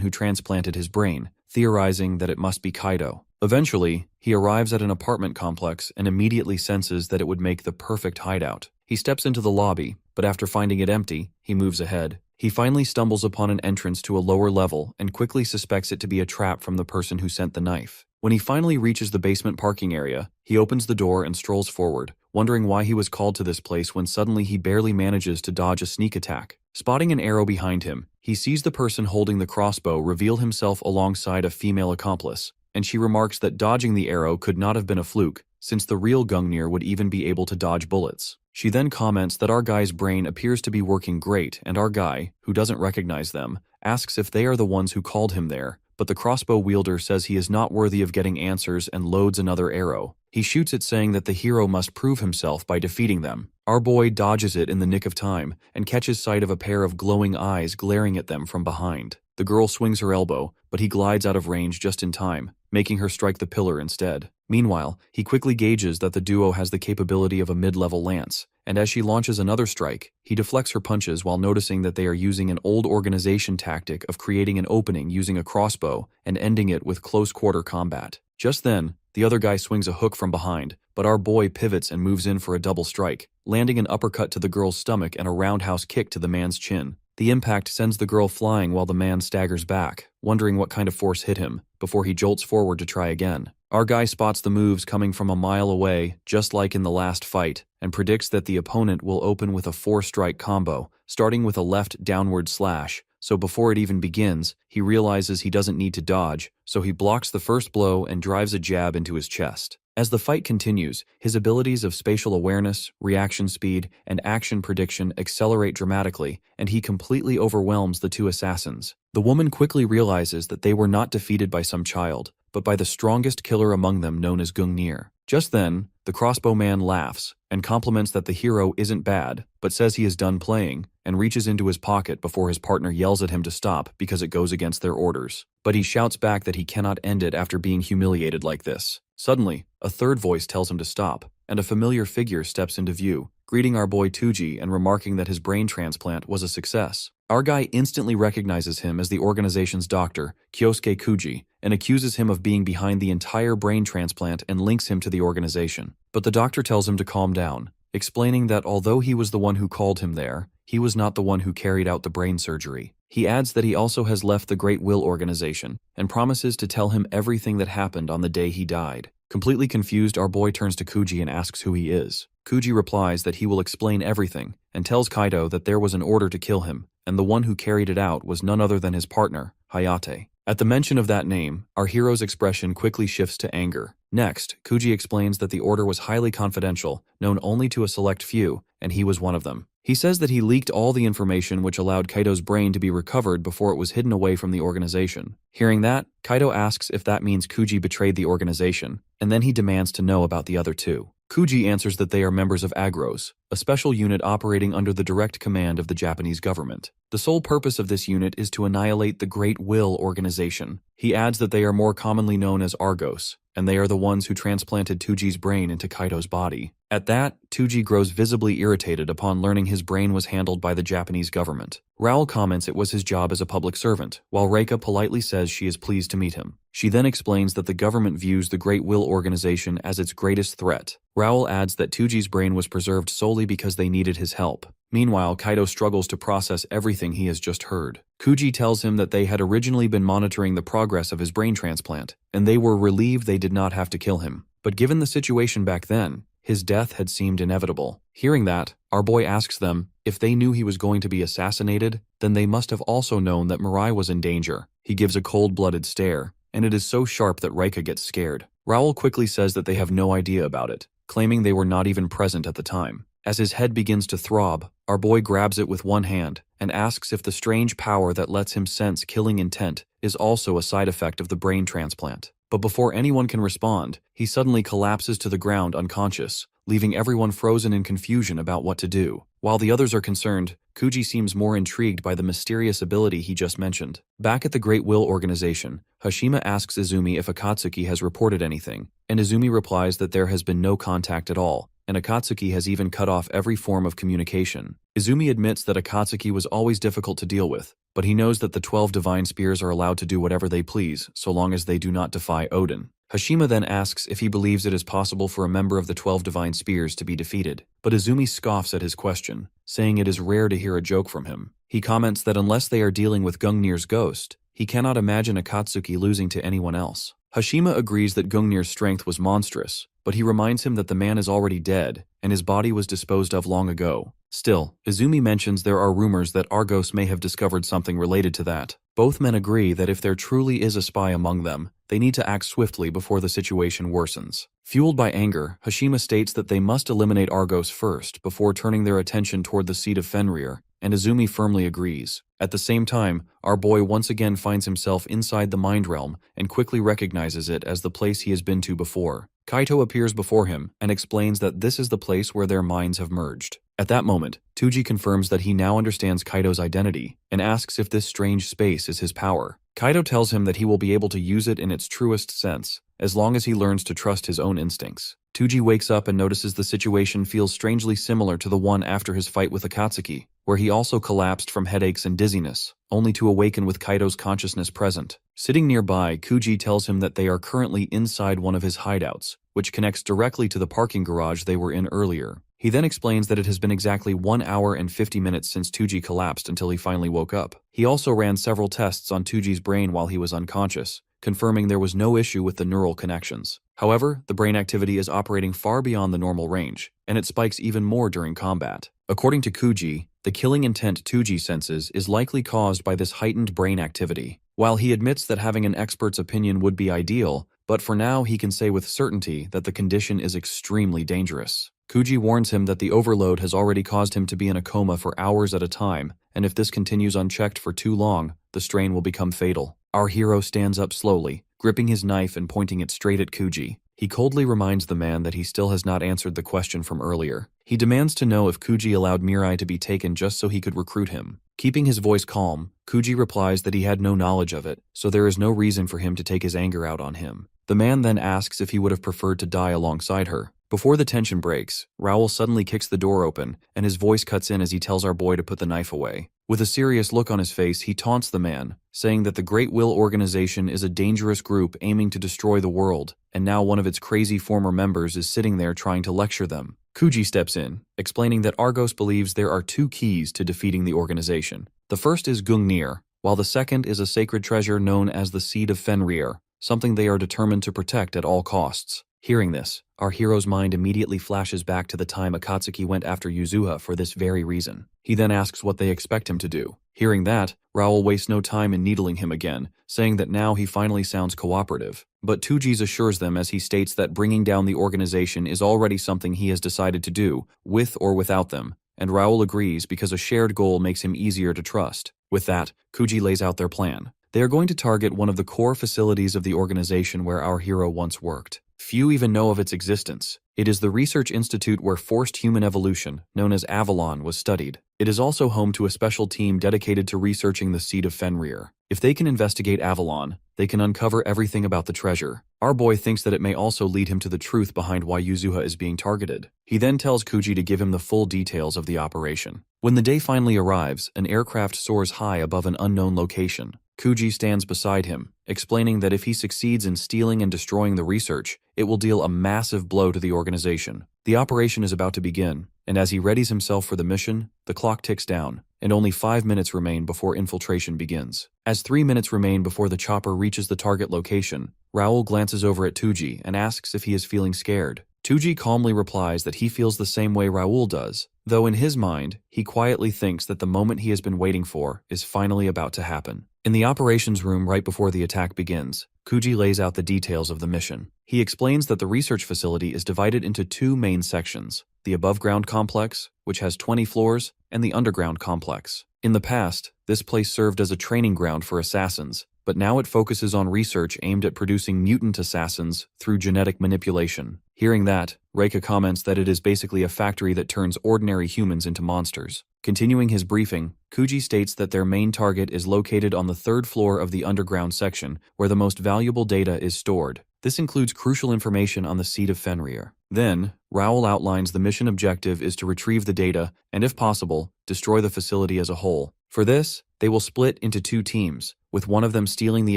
who transplanted his brain, theorizing that it must be Kaito. Eventually, he arrives at an apartment complex and immediately senses that it would make the perfect hideout. He steps into the lobby, but after finding it empty, he moves ahead. He finally stumbles upon an entrance to a lower level and quickly suspects it to be a trap from the person who sent the knife. When he finally reaches the basement parking area, he opens the door and strolls forward, wondering why he was called to this place when suddenly he barely manages to dodge a sneak attack. Spotting an arrow behind him, he sees the person holding the crossbow reveal himself alongside a female accomplice, and she remarks that dodging the arrow could not have been a fluke, since the real Gungnir would even be able to dodge bullets. She then comments that our guy's brain appears to be working great, and our guy, who doesn't recognize them, asks if they are the ones who called him there, but the crossbow wielder says he is not worthy of getting answers and loads another arrow. He shoots it, saying that the hero must prove himself by defeating them. Our boy dodges it in the nick of time and catches sight of a pair of glowing eyes glaring at them from behind. The girl swings her elbow, but he glides out of range just in time, making her strike the pillar instead. Meanwhile, he quickly gauges that the duo has the capability of a mid-level lance, and as she launches another strike, he deflects her punches while noticing that they are using an old organization tactic of creating an opening using a crossbow and ending it with close-quarter combat. Just then, the other guy swings a hook from behind, but our boy pivots and moves in for a double strike, landing an uppercut to the girl's stomach and a roundhouse kick to the man's chin. The impact sends the girl flying while the man staggers back, wondering what kind of force hit him, before he jolts forward to try again. Our guy spots the moves coming from a mile away, just like in the last fight, and predicts that the opponent will open with a 4-strike combo, starting with a left downward slash. So before it even begins, he realizes he doesn't need to dodge, so he blocks the first blow and drives a jab into his chest. As the fight continues, his abilities of spatial awareness, reaction speed, and action prediction accelerate dramatically, and he completely overwhelms the two assassins. The woman quickly realizes that they were not defeated by some child, but by the strongest killer among them known as Gungnir. Just then, the crossbow man laughs and compliments that the hero isn't bad, but says he is done playing, and reaches into his pocket before his partner yells at him to stop because it goes against their orders. But he shouts back that he cannot end it after being humiliated like this. Suddenly, a third voice tells him to stop, and a familiar figure steps into view, greeting our boy Tuji and remarking that his brain transplant was a success. Our guy instantly recognizes him as the organization's doctor, Kyosuke Kuji, and accuses him of being behind the entire brain transplant and links him to the organization. But the doctor tells him to calm down, explaining that although he was the one who called him there, he was not the one who carried out the brain surgery. He adds that he also has left the Great Will organization and promises to tell him everything that happened on the day he died. Completely confused, our boy turns to Kuji and asks who he is. Kuji replies that he will explain everything and tells Kaito that there was an order to kill him, and the one who carried it out was none other than his partner, Hayate. At the mention of that name, our hero's expression quickly shifts to anger. Next, Kuji explains that the order was highly confidential, known only to a select few, and he was one of them. He says that he leaked all the information which allowed Kaito's brain to be recovered before it was hidden away from the organization. Hearing that, Kaito asks if that means Kuji betrayed the organization, and then he demands to know about the other two. Kuji answers that they are members of Agros, a special unit operating under the direct command of the Japanese government. The sole purpose of this unit is to annihilate the Great Will organization. He adds that they are more commonly known as Argos, and they are the ones who transplanted Tuji's brain into Kaito's body. At that, Tuji grows visibly irritated upon learning his brain was handled by the Japanese government. Raoul comments it was his job as a public servant, while Reika politely says she is pleased to meet him. She then explains that the government views the Great Will organization as its greatest threat. Raoul adds that Tuji's brain was preserved solely because they needed his help. Meanwhile, Kaito struggles to process everything he has just heard. Kuji tells him that they had originally been monitoring the progress of his brain transplant, and they were relieved they did not have to kill him. But given the situation back then, His death had seemed inevitable. Hearing that, our boy asks them if they knew he was going to be assassinated, then they must have also known that Mirai was in danger. He gives a cold-blooded stare, and it is so sharp that Rika gets scared. Raoul quickly says that they have no idea about it, claiming they were not even present at the time. As his head begins to throb, our boy grabs it with one hand and asks if the strange power that lets him sense killing intent is also a side effect of the brain transplant. But before anyone can respond, he suddenly collapses to the ground unconscious, leaving everyone frozen in confusion about what to do. While the others are concerned, Kuji seems more intrigued by the mysterious ability he just mentioned. Back at the Great Will organization, Hashima asks Izumi if Akatsuki has reported anything, and Izumi replies that there has been no contact at all, and Akatsuki has even cut off every form of communication. Izumi admits that Akatsuki was always difficult to deal with, but he knows that the 12 divine spears are allowed to do whatever they please, so long as they do not defy Odin. Hashima then asks if he believes it is possible for a member of the 12 divine spears to be defeated, but Izumi scoffs at his question, saying it is rare to hear a joke from him. He comments that unless they are dealing with Gungnir's ghost, he cannot imagine Akatsuki losing to anyone else. Hashima agrees that Gungnir's strength was monstrous, but he reminds him that the man is already dead, and his body was disposed of long ago. Still, Izumi mentions there are rumors that Argos may have discovered something related to that. Both men agree that if there truly is a spy among them, they need to act swiftly before the situation worsens. Fueled by anger, Hashima states that they must eliminate Argos first before turning their attention toward the seat of Fenrir, and Izumi firmly agrees. At the same time, our boy once again finds himself inside the mind realm and quickly recognizes it as the place he has been to before. Kaito appears before him and explains that this is the place where their minds have merged. At that moment, Tuji confirms that he now understands Kaito's identity and asks if this strange space is his power. Kaito tells him that he will be able to use it in its truest sense, as long as he learns to trust his own instincts. Tuji wakes up and notices the situation feels strangely similar to the one after his fight with Akatsuki, where he also collapsed from headaches and dizziness, only to awaken with Kaito's consciousness present. Sitting nearby, Kuji tells him that they are currently inside one of his hideouts, which connects directly to the parking garage they were in earlier. He then explains that it has been exactly 1 hour and 50 minutes since Tuji collapsed until he finally woke up. He also ran several tests on Tuji's brain while he was unconscious, confirming there was no issue with the neural connections. However, the brain activity is operating far beyond the normal range, and it spikes even more during combat. According to Kuji, the killing intent Tuji senses is likely caused by this heightened brain activity. While he admits that having an expert's opinion would be ideal, but for now he can say with certainty that the condition is extremely dangerous. Kuji warns him that the overload has already caused him to be in a coma for hours at a time, and if this continues unchecked for too long, the strain will become fatal. Our hero stands up slowly, gripping his knife and pointing it straight at Kuji. He coldly reminds the man that he still has not answered the question from earlier. He demands to know if Kuji allowed Mirai to be taken just so he could recruit him. Keeping his voice calm, Kuji replies that he had no knowledge of it, so there is no reason for him to take his anger out on him. The man then asks if he would have preferred to die alongside her. Before the tension breaks, Raoul suddenly kicks the door open, and his voice cuts in as he tells our boy to put the knife away. With a serious look on his face, he taunts the man, saying that the Great Will organization is a dangerous group aiming to destroy the world, and now one of its crazy former members is sitting there trying to lecture them. Kuji steps in, explaining that Argos believes there are 2 keys to defeating the organization. The first is Gungnir, while the second is a sacred treasure known as the Seed of Fenrir, something they are determined to protect at all costs. Hearing this, our hero's mind immediately flashes back to the time Akatsuki went after Yuzuha for this very reason. He then asks what they expect him to do. Hearing that, Raoul wastes no time in needling him again, saying that now he finally sounds cooperative. But Tuji's assures them as he states that bringing down the organization is already something he has decided to do, with or without them, and Raoul agrees because a shared goal makes him easier to trust. With that, Kuji lays out their plan. They are going to target one of the core facilities of the organization where our hero once worked. Few even know of its existence. It is the research institute where forced human evolution, known as Avalon, was studied. It is also home to a special team dedicated to researching the seed of Fenrir. If they can investigate Avalon, they can uncover everything about the treasure. Our boy thinks that it may also lead him to the truth behind why Yuzuha is being targeted. He then tells Kuji to give him the full details of the operation. When the day finally arrives, an aircraft soars high above an unknown location. Kuji stands beside him, explaining that if he succeeds in stealing and destroying the research, it will deal a massive blow to the organization. The operation is about to begin, and as he readies himself for the mission, the clock ticks down, and only 5 minutes remain before infiltration begins. As 3 minutes remain before the chopper reaches the target location, Raoul glances over at Tuji and asks if he is feeling scared. Tuji calmly replies that he feels the same way Raoul does, though in his mind, he quietly thinks that the moment he has been waiting for is finally about to happen. In the operations room right before the attack begins, Kuji lays out the details of the mission. He explains that the research facility is divided into two main sections: the above-ground complex, which has 20 floors, and the underground complex. In the past, this place served as a training ground for assassins, but now it focuses on research aimed at producing mutant assassins through genetic manipulation. Hearing that, Reika comments that it is basically a factory that turns ordinary humans into monsters. Continuing his briefing, Kuji states that their main target is located on the third floor of the underground section, where the most valuable data is stored. This includes crucial information on the seed of Fenrir. Then, Raoul outlines the mission objective is to retrieve the data and, if possible, destroy the facility as a whole. For this, they will split into two teams, with one of them stealing the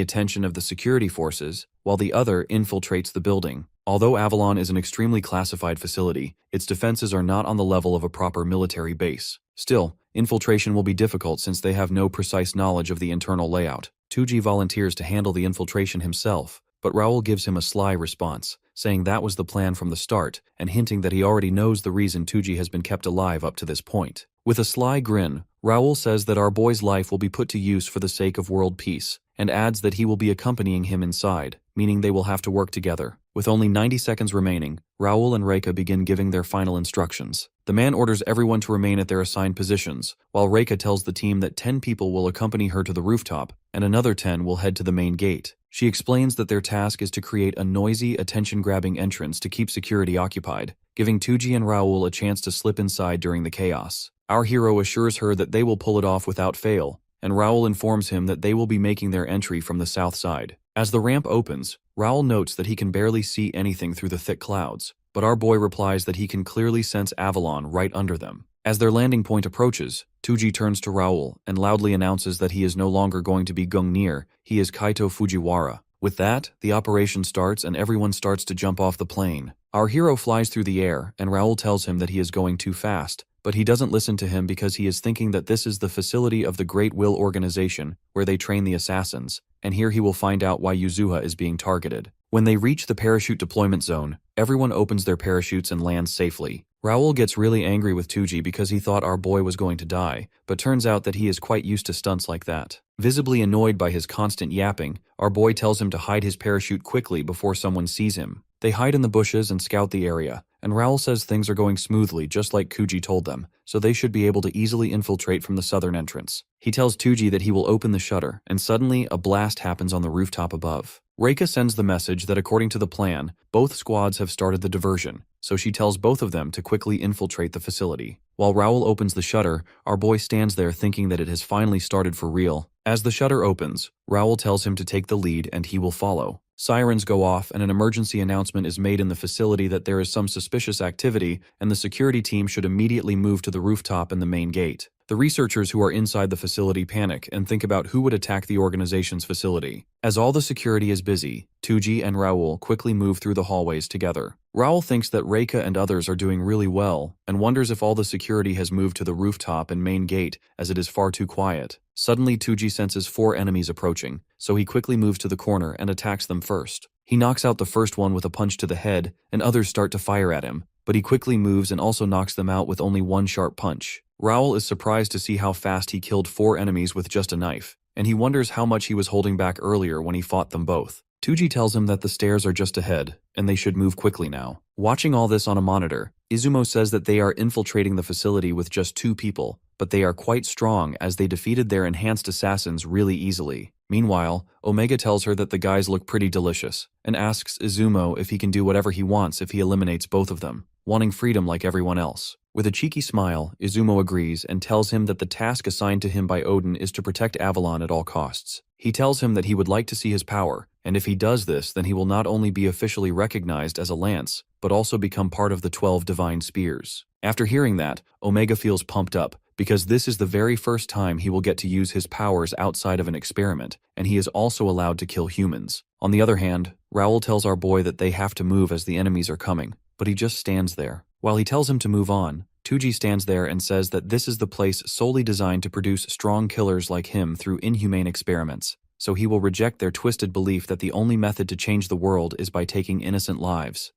attention of the security forces, while the other infiltrates the building. Although Avalon is an extremely classified facility, its defenses are not on the level of a proper military base. Still, infiltration will be difficult since they have no precise knowledge of the internal layout. Tuji volunteers to handle the infiltration himself, but Raoul gives him a sly response, saying that was the plan from the start, and hinting that he already knows the reason Tuji has been kept alive up to this point. With a sly grin, Raoul says that our boy's life will be put to use for the sake of world peace, and adds that he will be accompanying him inside, meaning they will have to work together. With only 90 seconds remaining, Raoul and Reika begin giving their final instructions. The man orders everyone to remain at their assigned positions, while Reika tells the team that 10 people will accompany her to the rooftop, and another 10 will head to the main gate. She explains that their task is to create a noisy, attention-grabbing entrance to keep security occupied, giving Tuji and Raoul a chance to slip inside during the chaos. Our hero assures her that they will pull it off without fail, and Raoul informs him that they will be making their entry from the south side. As the ramp opens, Raoul notes that he can barely see anything through the thick clouds, but our boy replies that he can clearly sense Avalon right under them. As their landing point approaches, Tuji turns to Raoul and loudly announces that he is no longer going to be Gungnir, he is Kaito Fujiwara. With that, the operation starts and everyone starts to jump off the plane. Our hero flies through the air, and Raoul tells him that he is going too fast, but he doesn't listen to him because he is thinking that this is the facility of the Great Will Organization, where they train the assassins, and here he will find out why Yuzuha is being targeted. When they reach the parachute deployment zone, everyone opens their parachutes and lands safely. Raoul gets really angry with Tuji because he thought our boy was going to die, but turns out that he is quite used to stunts like that. Visibly annoyed by his constant yapping, our boy tells him to hide his parachute quickly before someone sees him. They hide in the bushes and scout the area, and Raoul says things are going smoothly just like Kuji told them, so they should be able to easily infiltrate from the southern entrance. He tells Tuji that he will open the shutter, and suddenly a blast happens on the rooftop above. Reika sends the message that according to the plan, both squads have started the diversion, so she tells both of them to quickly infiltrate the facility. While Raoul opens the shutter, our boy stands there thinking that it has finally started for real. As the shutter opens, Raoul tells him to take the lead and he will follow. Sirens go off and an emergency announcement is made in the facility that there is some suspicious activity and the security team should immediately move to the rooftop and the main gate. The researchers who are inside the facility panic and think about who would attack the organization's facility. As all the security is busy, Tuji and Raoul quickly move through the hallways together. Raoul thinks that Reika and others are doing really well and wonders if all the security has moved to the rooftop and main gate as it is far too quiet. Suddenly Tuji senses 4 enemies approaching, so he quickly moves to the corner and attacks them first. He knocks out the first one with a punch to the head and others start to fire at him, but he quickly moves and also knocks them out with only one sharp punch. Raoul is surprised to see how fast he killed 4 enemies with just a knife, and he wonders how much he was holding back earlier when he fought them both. Tuji tells him that the stairs are just ahead, and they should move quickly now. Watching all this on a monitor, Izumo says that they are infiltrating the facility with just 2 people, but they are quite strong as they defeated their enhanced assassins really easily. Meanwhile, Omega tells her that the guys look pretty delicious, and asks Izumo if he can do whatever he wants if he eliminates both of them, wanting freedom like everyone else. With a cheeky smile, Izumo agrees and tells him that the task assigned to him by Odin is to protect Avalon at all costs. He tells him that he would like to see his power, and if he does this then he will not only be officially recognized as a lance, but also become part of the 12 divine spears. After hearing that, Omega feels pumped up, because this is the very first time he will get to use his powers outside of an experiment, and he is also allowed to kill humans. On the other hand, Raoul tells our boy that they have to move as the enemies are coming, but he just stands there. While he tells him to move on, Tuji stands there and says that this is the place solely designed to produce strong killers like him through inhumane experiments, so he will reject their twisted belief that the only method to change the world is by taking innocent lives.